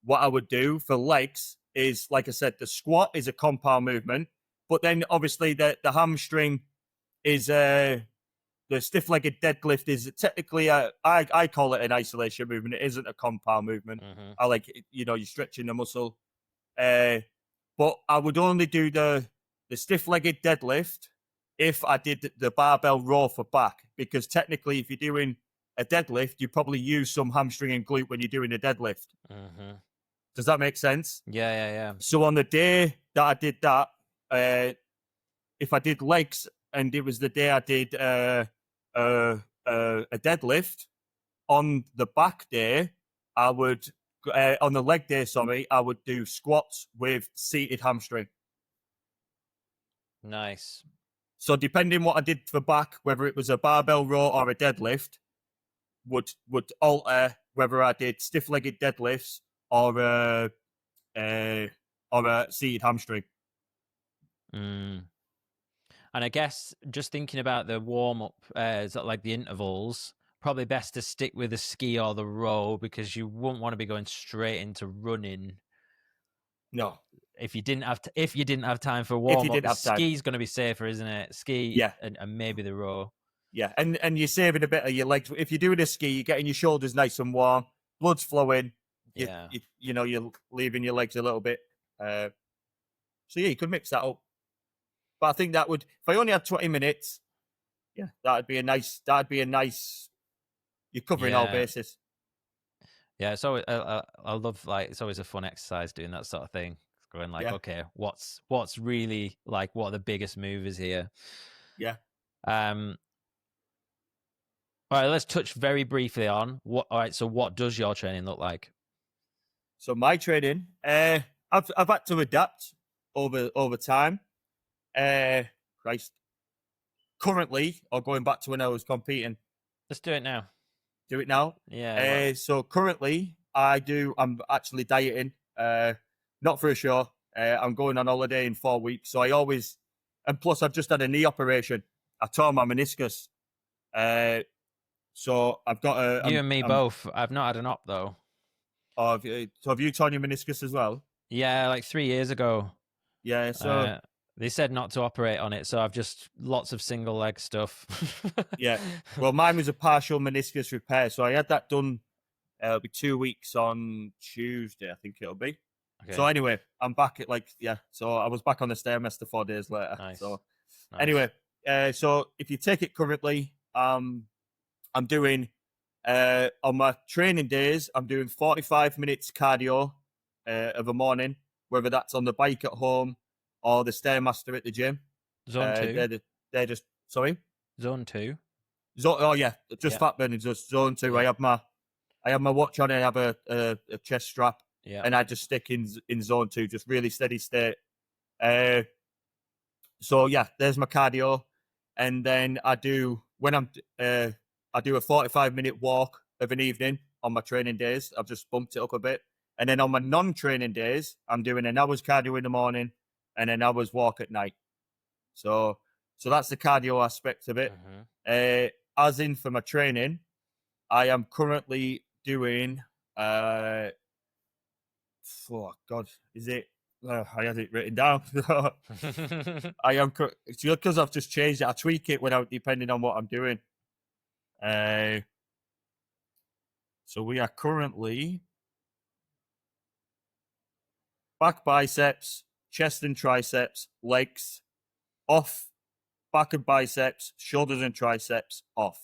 Speaker 1: what I would do for legs is, like I said, the squat is a compound movement, but then obviously the hamstring is the stiff-legged deadlift is technically I call it an isolation movement. It isn't a compound movement. I like it, you're stretching the muscle. But I would only do the the stiff-legged deadlift if I did the barbell row for back, because technically if you're doing a deadlift, you probably use some hamstring and glute when you're doing a deadlift.
Speaker 2: Mm-hmm.
Speaker 1: Does that make sense?
Speaker 2: Yeah.
Speaker 1: So on the day that I did that, if I did legs and it was the day I did a deadlift, on the back day, I would, on the leg day, sorry, I would do squats with seated hamstring.
Speaker 2: Nice.
Speaker 1: So depending what I did for back, whether it was a barbell row or a deadlift, would alter whether I did stiff-legged deadlifts or a seated hamstring.
Speaker 2: Mm. And I guess just thinking about the warm up, like the intervals, probably best to stick with the ski or the row, because you wouldn't want to be going straight into running.
Speaker 1: No,
Speaker 2: if you didn't have time for
Speaker 1: if
Speaker 2: warm
Speaker 1: you
Speaker 2: up,
Speaker 1: didn't
Speaker 2: the
Speaker 1: have time,
Speaker 2: ski's going to be safer, isn't it? Ski,
Speaker 1: yeah,
Speaker 2: and maybe the row.
Speaker 1: yeah, and you're saving a bit of your legs. If you're doing a ski, you're getting your shoulders nice and warm, blood's flowing.
Speaker 2: Yeah.
Speaker 1: You know, you're leaving your legs a little bit. So yeah, you could mix that up. But I think that would, if I only had 20 minutes, yeah, that'd be a nice. You're covering all bases.
Speaker 2: Yeah, so I love, like, it's always a fun exercise doing that sort of thing. Going like,
Speaker 1: Yeah.
Speaker 2: okay, what's really, like, what are the biggest movers here?
Speaker 1: Yeah.
Speaker 2: All right, let's touch very briefly on what. All right, so what does your training look like?
Speaker 1: So my training, I've had to adapt over time. Christ. Currently, or going back to when I was competing.
Speaker 2: Let's do it now.
Speaker 1: Do it now.
Speaker 2: Yeah.
Speaker 1: So currently, I'm actually dieting. Not for a show. I'm going on holiday in 4 weeks. So I always, and plus I've just had a knee operation. I tore my meniscus. So I've got a.
Speaker 2: You and me both. I've not had an op though.
Speaker 1: So have you torn your meniscus as well?
Speaker 2: Yeah, like 3 years ago.
Speaker 1: Yeah. So
Speaker 2: they said not to operate on it, so I've just lots of single leg stuff.
Speaker 1: Yeah. Well, mine was a partial meniscus repair, so I had that done. It'll be 2 weeks on Tuesday, I think it'll be. Okay. So anyway, I'm back at So I was back on the Stairmaster 4 days later.
Speaker 2: Nice.
Speaker 1: So
Speaker 2: nice.
Speaker 1: Anyway, so if you take it currently, I'm doing on my training days, I'm doing 45 minutes cardio of a morning, whether that's on the bike at home or the Stairmaster at the gym.
Speaker 2: Zone 2.
Speaker 1: They're just sorry.
Speaker 2: Zone 2.
Speaker 1: Oh yeah, just fat burning, just zone 2. Yeah. I have my watch on. I have a chest strap, and I just stick in zone 2, just really steady state. So yeah, there's my cardio, and then I do a 45-minute walk of an evening on my training days. I've just bumped it up a bit, and then on my non-training days, I'm doing an hour's cardio in the morning and an hour's walk at night. So that's the cardio aspect of it. Mm-hmm. As in for my training, I am currently doing. Oh God, is it? I had it written down. I am because I've just changed it. I tweak it depending on what I'm doing. So we are currently back biceps, chest and triceps, legs off, back and biceps, shoulders and triceps off.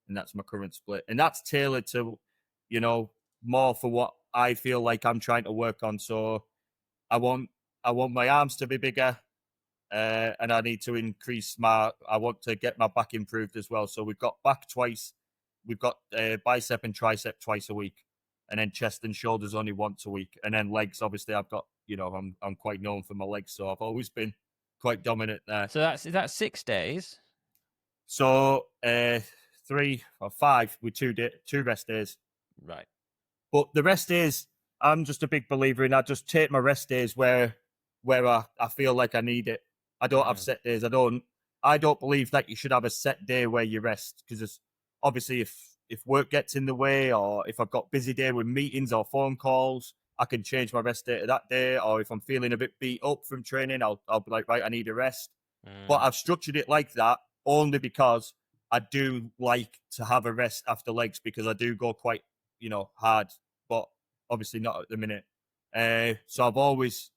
Speaker 1: And that's my current split. And that's tailored to, more for what I feel like I'm trying to work on. So I want my arms to be bigger, and I need to I want to get my back improved as well. So we've got back twice. We've got bicep and tricep twice a week, and then chest and shoulders only once a week. And then legs, obviously I've got, I'm quite known for my legs. So I've always been quite dominant there.
Speaker 2: So is that 6 days?
Speaker 1: So 3 or 5 with 2 rest days.
Speaker 2: Right.
Speaker 1: But the rest days, I'm just a big believer in. I just take my rest days where I feel like I need it. I don't have set days. I don't believe that you should have a set day where you rest, because obviously if work gets in the way, or if I've got busy day with meetings or phone calls, I can change my rest day to that day. Or if I'm feeling a bit beat up from training, I'll be like, right, I need a rest. But I've structured it like that only because I do like to have a rest after legs, because I do go quite, hard, but obviously not at the minute. So I've always,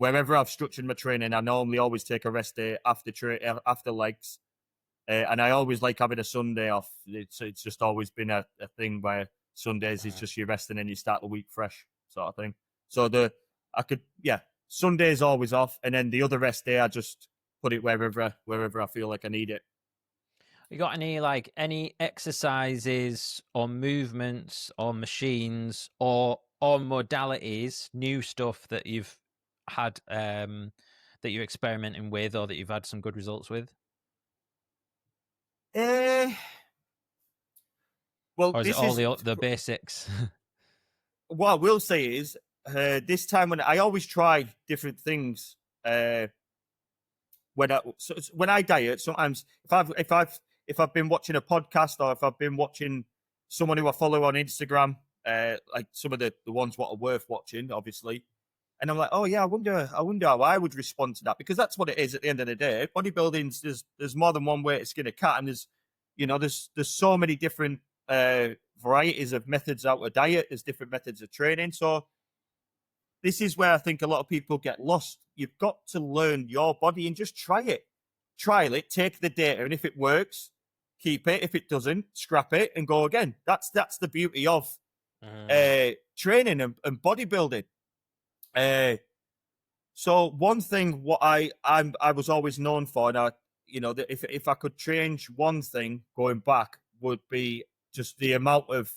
Speaker 1: wherever I've structured my training, I normally always take a rest day after legs. And I always like having a Sunday off. It's just always been a thing where Sundays is just you rest and then you start the week fresh, sort of thing. So Sunday's always off, and then the other rest day I just put it wherever I feel like I need it.
Speaker 2: You got any exercises or movements or machines or modalities, new stuff that you've had that you're experimenting with or that you've had some good results with?
Speaker 1: Well,
Speaker 2: or is it all the basics?
Speaker 1: What I will say is, this time when I always try different things. When I diet, sometimes if I've been watching a podcast or if I've been watching someone who I follow on Instagram, like some of the ones what are worth watching, obviously, and I'm like, oh yeah, I wonder how I would respond to that, because that's what it is at the end of the day. Bodybuilding, there's more than one way to skin a cat, and there's so many different varieties of methods out of diet. There's different methods of training. So this is where I think a lot of people get lost. You've got to learn your body and just try it. Trial it, take the data, and if it works, keep it. If it doesn't, scrap it and go again. That's the beauty of training and bodybuilding. So one thing what I was always known for, and that if I could change one thing going back, would be just the amount of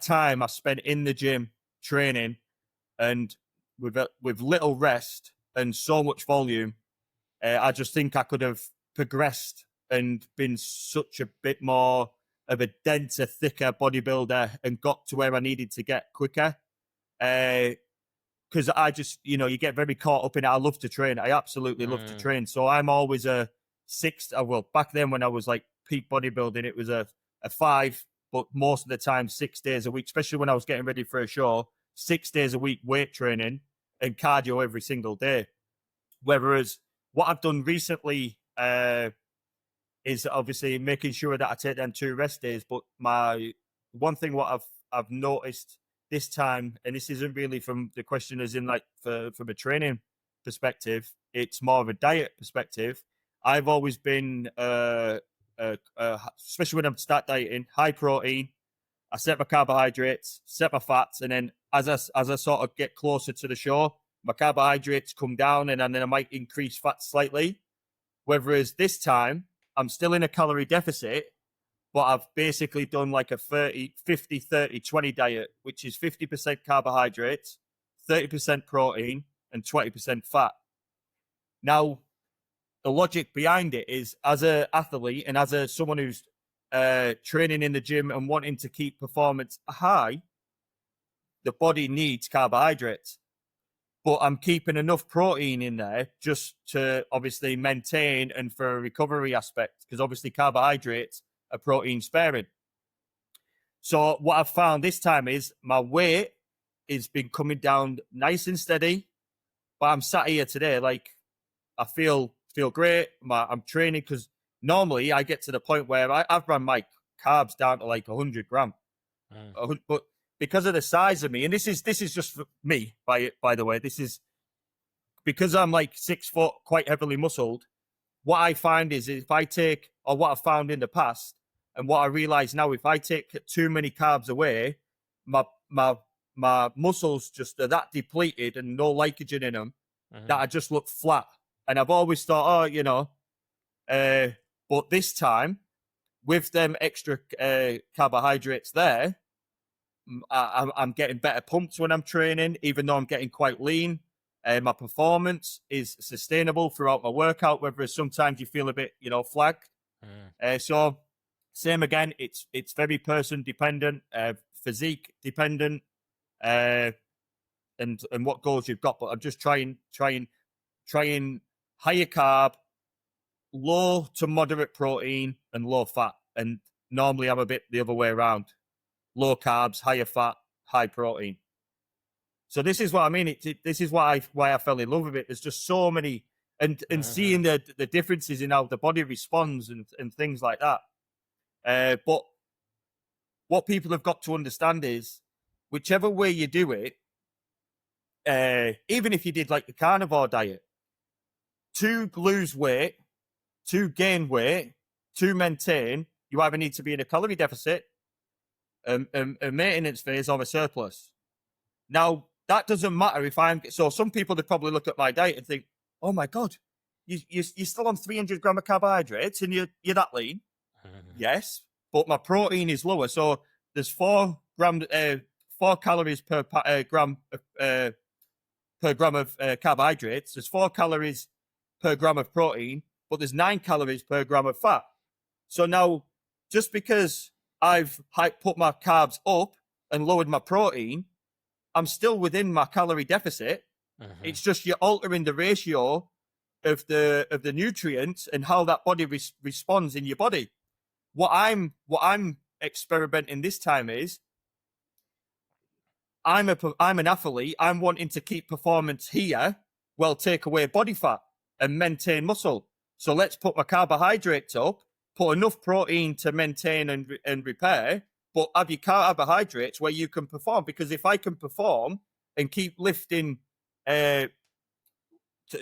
Speaker 1: time I spent in the gym training, and with little rest and so much volume. I just think I could have progressed and been such a bit more of a denser, thicker bodybuilder and got to where I needed to get quicker. Because I just, you get very caught up in it. I love to train. I absolutely love to train. So I'm always a 6. Well, back then when I was like peak bodybuilding, it was a 5, but most of the time 6 days a week, especially when I was getting ready for a show, 6 days a week weight training and cardio every single day. Whereas what I've done recently is obviously making sure that I take them 2 rest days. But my one thing what I've noticed this time, and this isn't really from the question as in like from a training perspective, it's more of a diet perspective. I've always been, especially when I start dieting, high protein. I set my carbohydrates, set my fats, and then as I sort of get closer to the show, my carbohydrates come down, and then I might increase fat slightly. Whereas this time, I'm still in a calorie deficit, but I've basically done like a 50, 30, 20 diet, which is 50% carbohydrates, 30% protein, and 20% fat. Now, the logic behind it is, as an athlete and as someone who's training in the gym and wanting to keep performance high, the body needs carbohydrates. But I'm keeping enough protein in there just to obviously maintain and for a recovery aspect, because obviously carbohydrates are protein sparing. So what I've found this time is my weight has been coming down nice and steady, but I'm sat here today like I feel great. I'm training, because normally I get to the point where I've run my carbs down to like 100 grams. But because of the size of me, and this is just for me, by the way, this is because I'm like 6 foot, quite heavily muscled. What I find is if I take, or what I've found in the past, and what I realize now, if I take too many carbs away, my muscles just are that depleted and no glycogen in them that I just look flat. And I've always thought, but this time with them extra carbohydrates there, I'm getting better pumps when I'm training, even though I'm getting quite lean. My performance is sustainable throughout my workout, whereas sometimes you feel a bit, flagged. So same again, it's very person dependent, physique dependent, and what goals you've got. But I'm just trying higher carb, low to moderate protein, and low fat. And normally I'm a bit the other way around. Low carbs, higher fat, high protein. So this is what I mean. This is why I fell in love with it. There's just so many, and seeing the differences in how the body responds and things like that. But what people have got to understand is, whichever way you do it, even if you did like the carnivore diet, to lose weight, to gain weight, to maintain, you either need to be in a calorie deficit, a maintenance phase, or a surplus. Now, that doesn't matter if I'm... So some people, they probably look at my diet and think, oh my God, you're still on 300 gram of carbohydrates and you're that lean? Yes, but my protein is lower. So there's 4 calories per gram of carbohydrates. There's 4 calories per gram of protein, but there's 9 calories per gram of fat. So now, just because I've put my carbs up and lowered my protein, I'm still within my calorie deficit. It's just you're altering the ratio of the nutrients and how that body responds in your body. What I'm experimenting this time is I'm an athlete. I'm wanting to keep performance here, well, take away body fat and maintain muscle. So let's put my carbohydrates up, put enough protein to maintain and repair, but have your carbohydrates where you can perform. Because if I can perform and keep lifting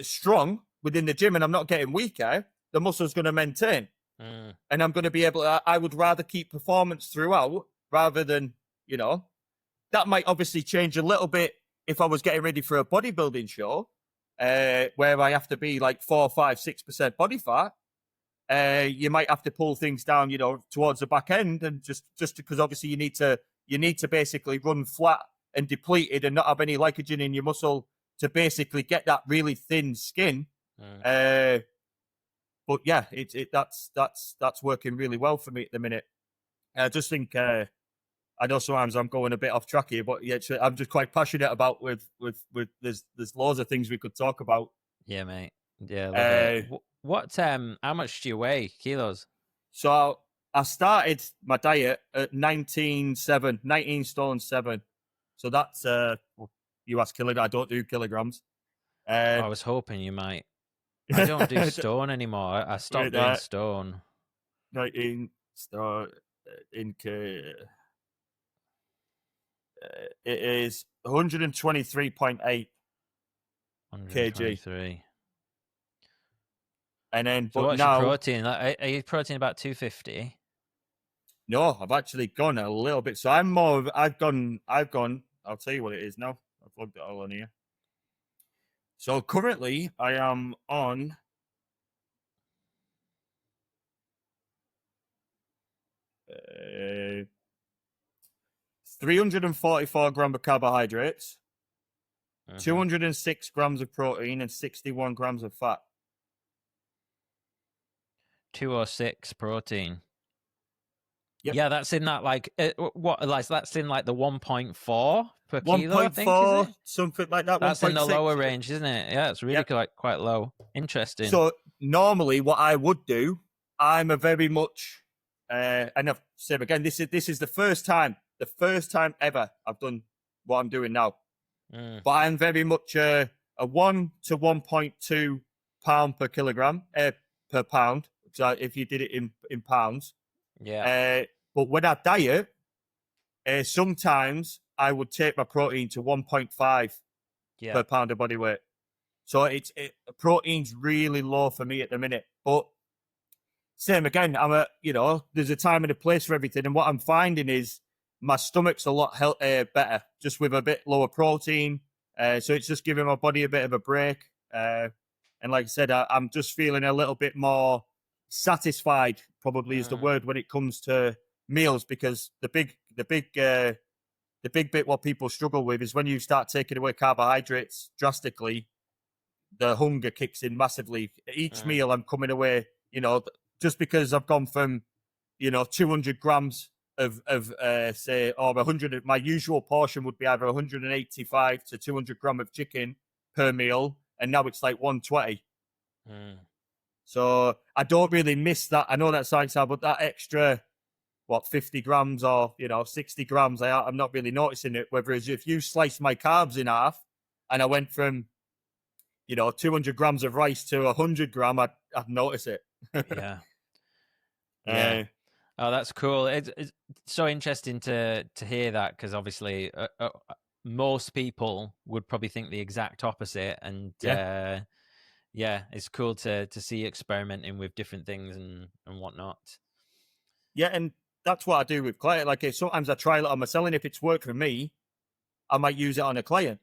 Speaker 1: strong within the gym and I'm not getting weaker, the muscle's going to maintain. And I'm going to be able to, I would rather keep performance throughout rather than, that might obviously change a little bit if I was getting ready for a bodybuilding show, where I have to be like 4, 5, 6% body fat. You might have to pull things down, towards the back end, and just because obviously you need to basically run flat and depleted and not have any glycogen in your muscle to basically get that really thin skin. But yeah, that's working really well for me at the minute. I just think I know sometimes I'm going a bit off track here, but yeah, I'm just quite passionate about with there's loads of things we could talk about.
Speaker 2: Yeah, mate. Yeah, love it. What how much do you weigh, kilos?
Speaker 1: So I started my diet at 19 stone 7. So that's you ask kilograms. I don't do kilograms.
Speaker 2: I was hoping you might. I don't do stone anymore. I stopped doing stone.
Speaker 1: 19 stone in K. It is 123.8 kg. And then,
Speaker 2: so
Speaker 1: but
Speaker 2: what's
Speaker 1: now,
Speaker 2: your protein? Are you protein about 250?
Speaker 1: No, I've actually gone a little bit. So I'm more. I've gone. I'll tell you what it is now. I've logged it all on here. So currently, I am on 344 grams of carbohydrates, 206 grams of protein, and 61 grams of fat.
Speaker 2: 206 protein.
Speaker 1: Yep.
Speaker 2: Yeah, that's in that that's in like the 1.4 per kilo, I think,
Speaker 1: 1.4,
Speaker 2: is it?
Speaker 1: something like that.
Speaker 2: That's
Speaker 1: 1.6.
Speaker 2: in the lower range, isn't it? Yeah, it's really quite low. Interesting.
Speaker 1: So normally, what I would do, I'm a very much, and I've said again, this is the first time ever I've done what I'm doing now. But I'm very much a 1 to 1.2 pound per kilogram per pound. So if you did it in pounds, but when I diet, sometimes I would take my protein to 1.5 per pound of body weight. So protein's really low for me at the minute. But same again, there's a time and a place for everything. And what I'm finding is my stomach's a lot better, just with a bit lower protein. So it's just giving my body a bit of a break. And like I said, I'm just feeling a little bit more satisfied, probably is the word, when it comes to meals, because the big bit what people struggle with is when you start taking away carbohydrates drastically, the hunger kicks in massively. Each meal I'm coming away, just because I've gone from 200 grams of say, or 100, my usual portion would be either 185 to 200 gram of chicken per meal, and now it's like 120. So I don't really miss that. I know that sounds hard, but that extra 50 grams or 60 grams, I'm not really noticing it. Whereas if you slice my carbs in half and I went from 200 grams of rice to 100 gram, I'd notice it.
Speaker 2: Yeah. Oh, that's cool. It's so interesting to hear that, because obviously most people would probably think the exact opposite. And yeah, it's cool to see you experimenting with different things and whatnot.
Speaker 1: Yeah, and that's what I do with client. Like, sometimes I try it on myself, and if it's worked for me, I might use it on a client.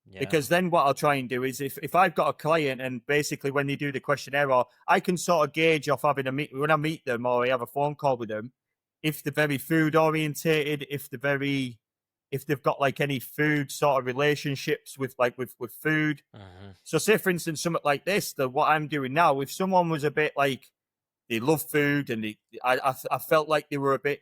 Speaker 2: Yeah.
Speaker 1: Because then what I'll try and do is if I've got a client and basically when they do the questionnaire, or I can sort of gauge off having a meet when I meet them or I have a phone call with them, if they're very food orientated, if they've got like any food sort of relationships with with food.
Speaker 2: Mm-hmm.
Speaker 1: So say for instance something like this, that what I'm doing now, if someone was a bit like they love food and I felt like they were a bit,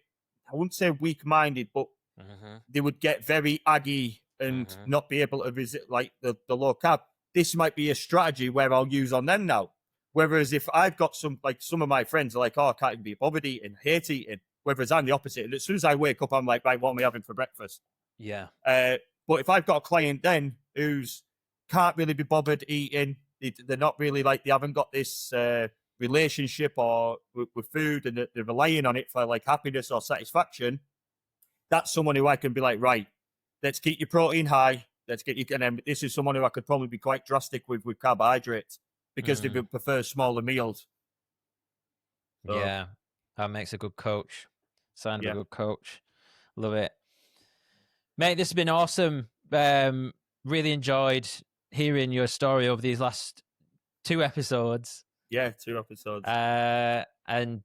Speaker 1: I wouldn't say weak minded, but
Speaker 2: Mm-hmm.
Speaker 1: they would get very aggy and
Speaker 2: Mm-hmm.
Speaker 1: not be able to visit like the low carb. This might be a strategy where I'll use on them now. Whereas if I've got some of my friends are like, oh, I can't even be bothered eating, I hate eating. Whereas I'm the opposite. And as soon as I wake up, I'm like, right, what am I having for breakfast?
Speaker 2: Yeah.
Speaker 1: But if I've got a client then who's can't really be bothered eating, they're not really like, they haven't got this relationship or with food, and they're relying on it for like happiness or satisfaction, that's someone who I can be like, right, let's keep your protein high. Let's get you. And then this is someone who I could probably be quite drastic with carbohydrates because they prefer smaller meals. So,
Speaker 2: Yeah, that makes a good coach. Sign of a good coach. Love it, mate. This has been awesome. Really enjoyed hearing your story over these last 2 episodes.
Speaker 1: Yeah, 2 episodes.
Speaker 2: And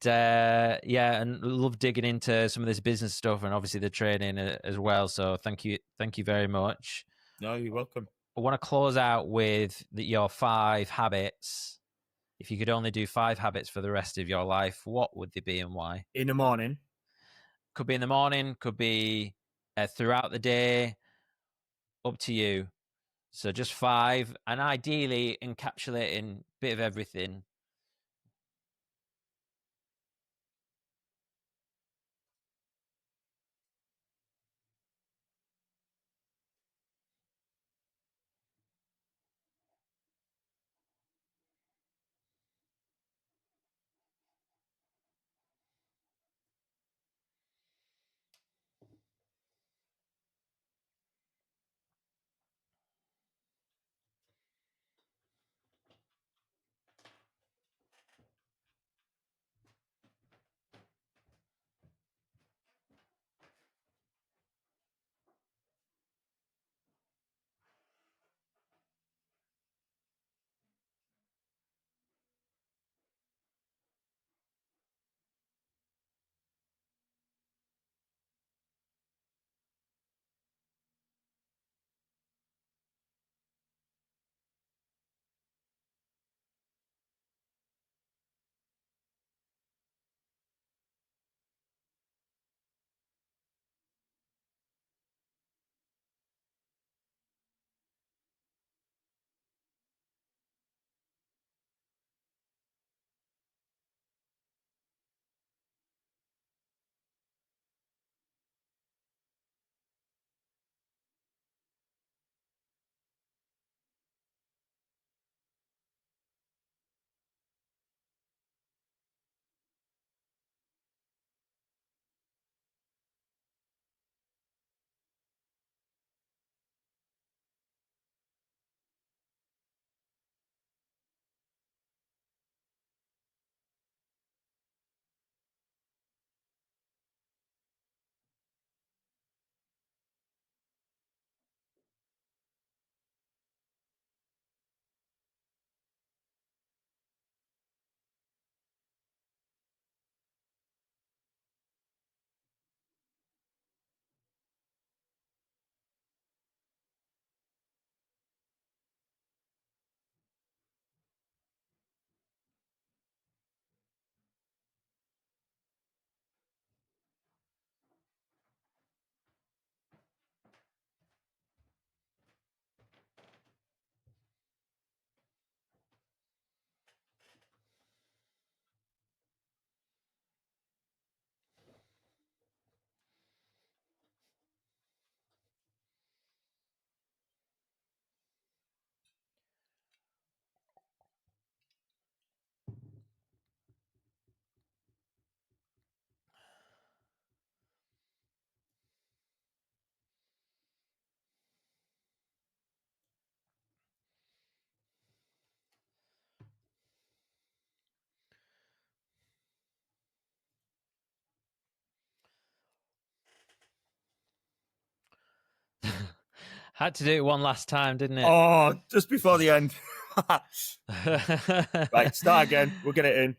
Speaker 2: love digging into some of this business stuff and obviously the training as well. So thank you very much.
Speaker 1: No, you're welcome.
Speaker 2: I want to close out with your 5 habits. If you could only do 5 habits for the rest of your life, what would they be and why?
Speaker 1: In the morning.
Speaker 2: Could be in the morning, could be throughout the day, up to you. So just 5, and ideally encapsulating a bit of everything. Had to do it one last time, didn't it?
Speaker 1: Oh, just before the end. Right, start again. We'll get it in.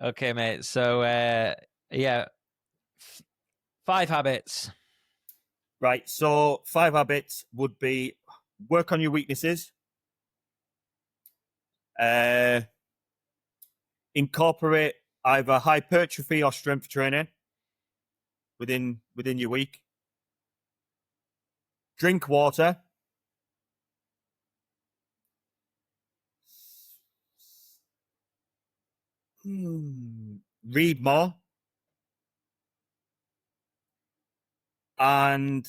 Speaker 2: Okay, mate. So, yeah, 5 habits.
Speaker 1: Right, so 5 habits would be work on your weaknesses, incorporate either hypertrophy or strength training within your week, drink water, read more, and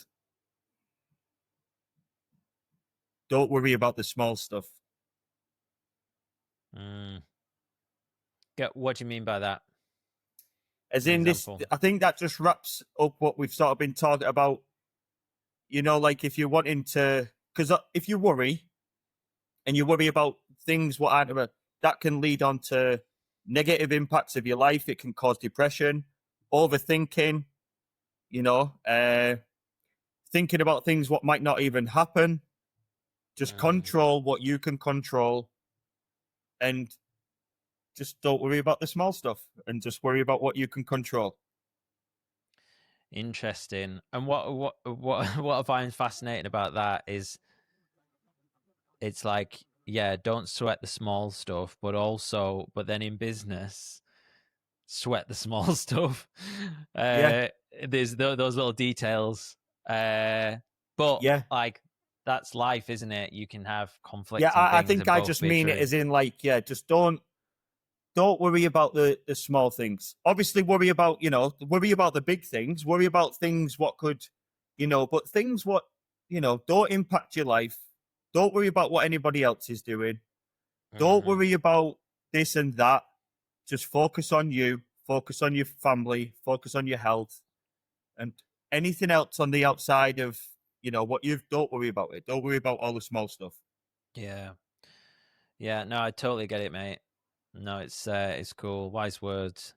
Speaker 1: don't worry about the small stuff.
Speaker 2: What do you mean by that?
Speaker 1: As in this, I think that just wraps up what we've sort of been talking about. You know, like if you're wanting to, because if you worry and you worry about things what aren't, that can lead on to negative impacts of your life. It can cause depression, overthinking, you know, thinking about things what might not even happen. Just control what you can control, and just don't worry about the small stuff, and just worry about what you can control.
Speaker 2: Interesting. And what I find fascinating about that is, it's like, yeah, don't sweat the small stuff, but then in business, sweat the small stuff.
Speaker 1: Yeah.
Speaker 2: There's those little details. But
Speaker 1: Yeah.
Speaker 2: like, that's life, isn't it? You can have conflicting
Speaker 1: Yeah, I
Speaker 2: things.
Speaker 1: think I just mean it as in, like, yeah, just don't worry about the small things. Obviously, worry about the big things. Worry about things what could, but things what, don't impact your life. Don't worry about what anybody else is doing. Don't worry about this and that. Just focus on you. Focus on your family. Focus on your health. And anything else on the outside of, what you've, don't worry about it. Don't worry about all the small stuff.
Speaker 2: Yeah. Yeah, no, I totally get it, mate. No, it's cool. Wise words.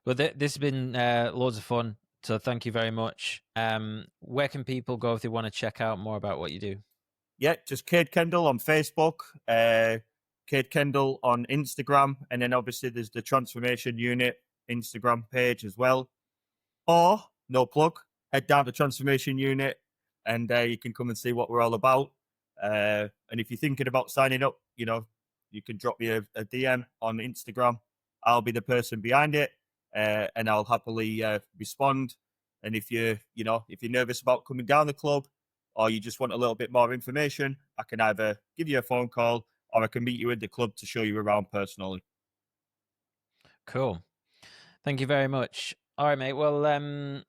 Speaker 2: Well, this has been loads of fun. So thank you very much. Where can people go if they want to check out more about what you do?
Speaker 1: Yeah, just Kade Kendall on Facebook, Kade Kendall on Instagram, and then obviously there's the Transformation Unit Instagram page as well. Or, no plug, head down to Transformation Unit and you can come and see what we're all about. And if you're thinking about signing up, you can drop me a DM on Instagram. I'll be the person behind it, and I'll happily respond. And if you're nervous about coming down the club, or you just want a little bit more information, I can either give you a phone call or I can meet you in the club to show you around personally.
Speaker 2: Cool. Thank you very much. All right, mate. Well,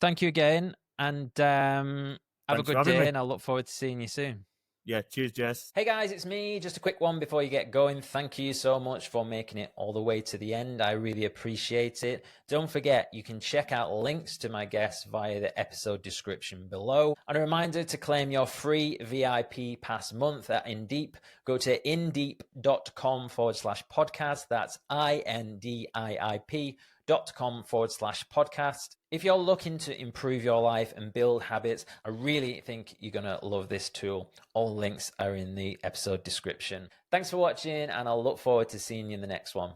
Speaker 2: thank you again, and have a good day, and I'll look forward to seeing you soon.
Speaker 1: Yeah, cheers, Jess.
Speaker 2: Hey guys, it's me. Just a quick one before you get going. Thank you so much for making it all the way to the end. I really appreciate it. Don't forget, you can check out links to my guests via the episode description below. And a reminder to claim your free VIP pass month at Indiip. Go to indiip.com/podcast. That's indiip.com/podcast. If you're looking to improve your life and build habits, I really think you're going to love this tool. All links are in the episode description. Thanks for watching, and I'll look forward to seeing you in the next one.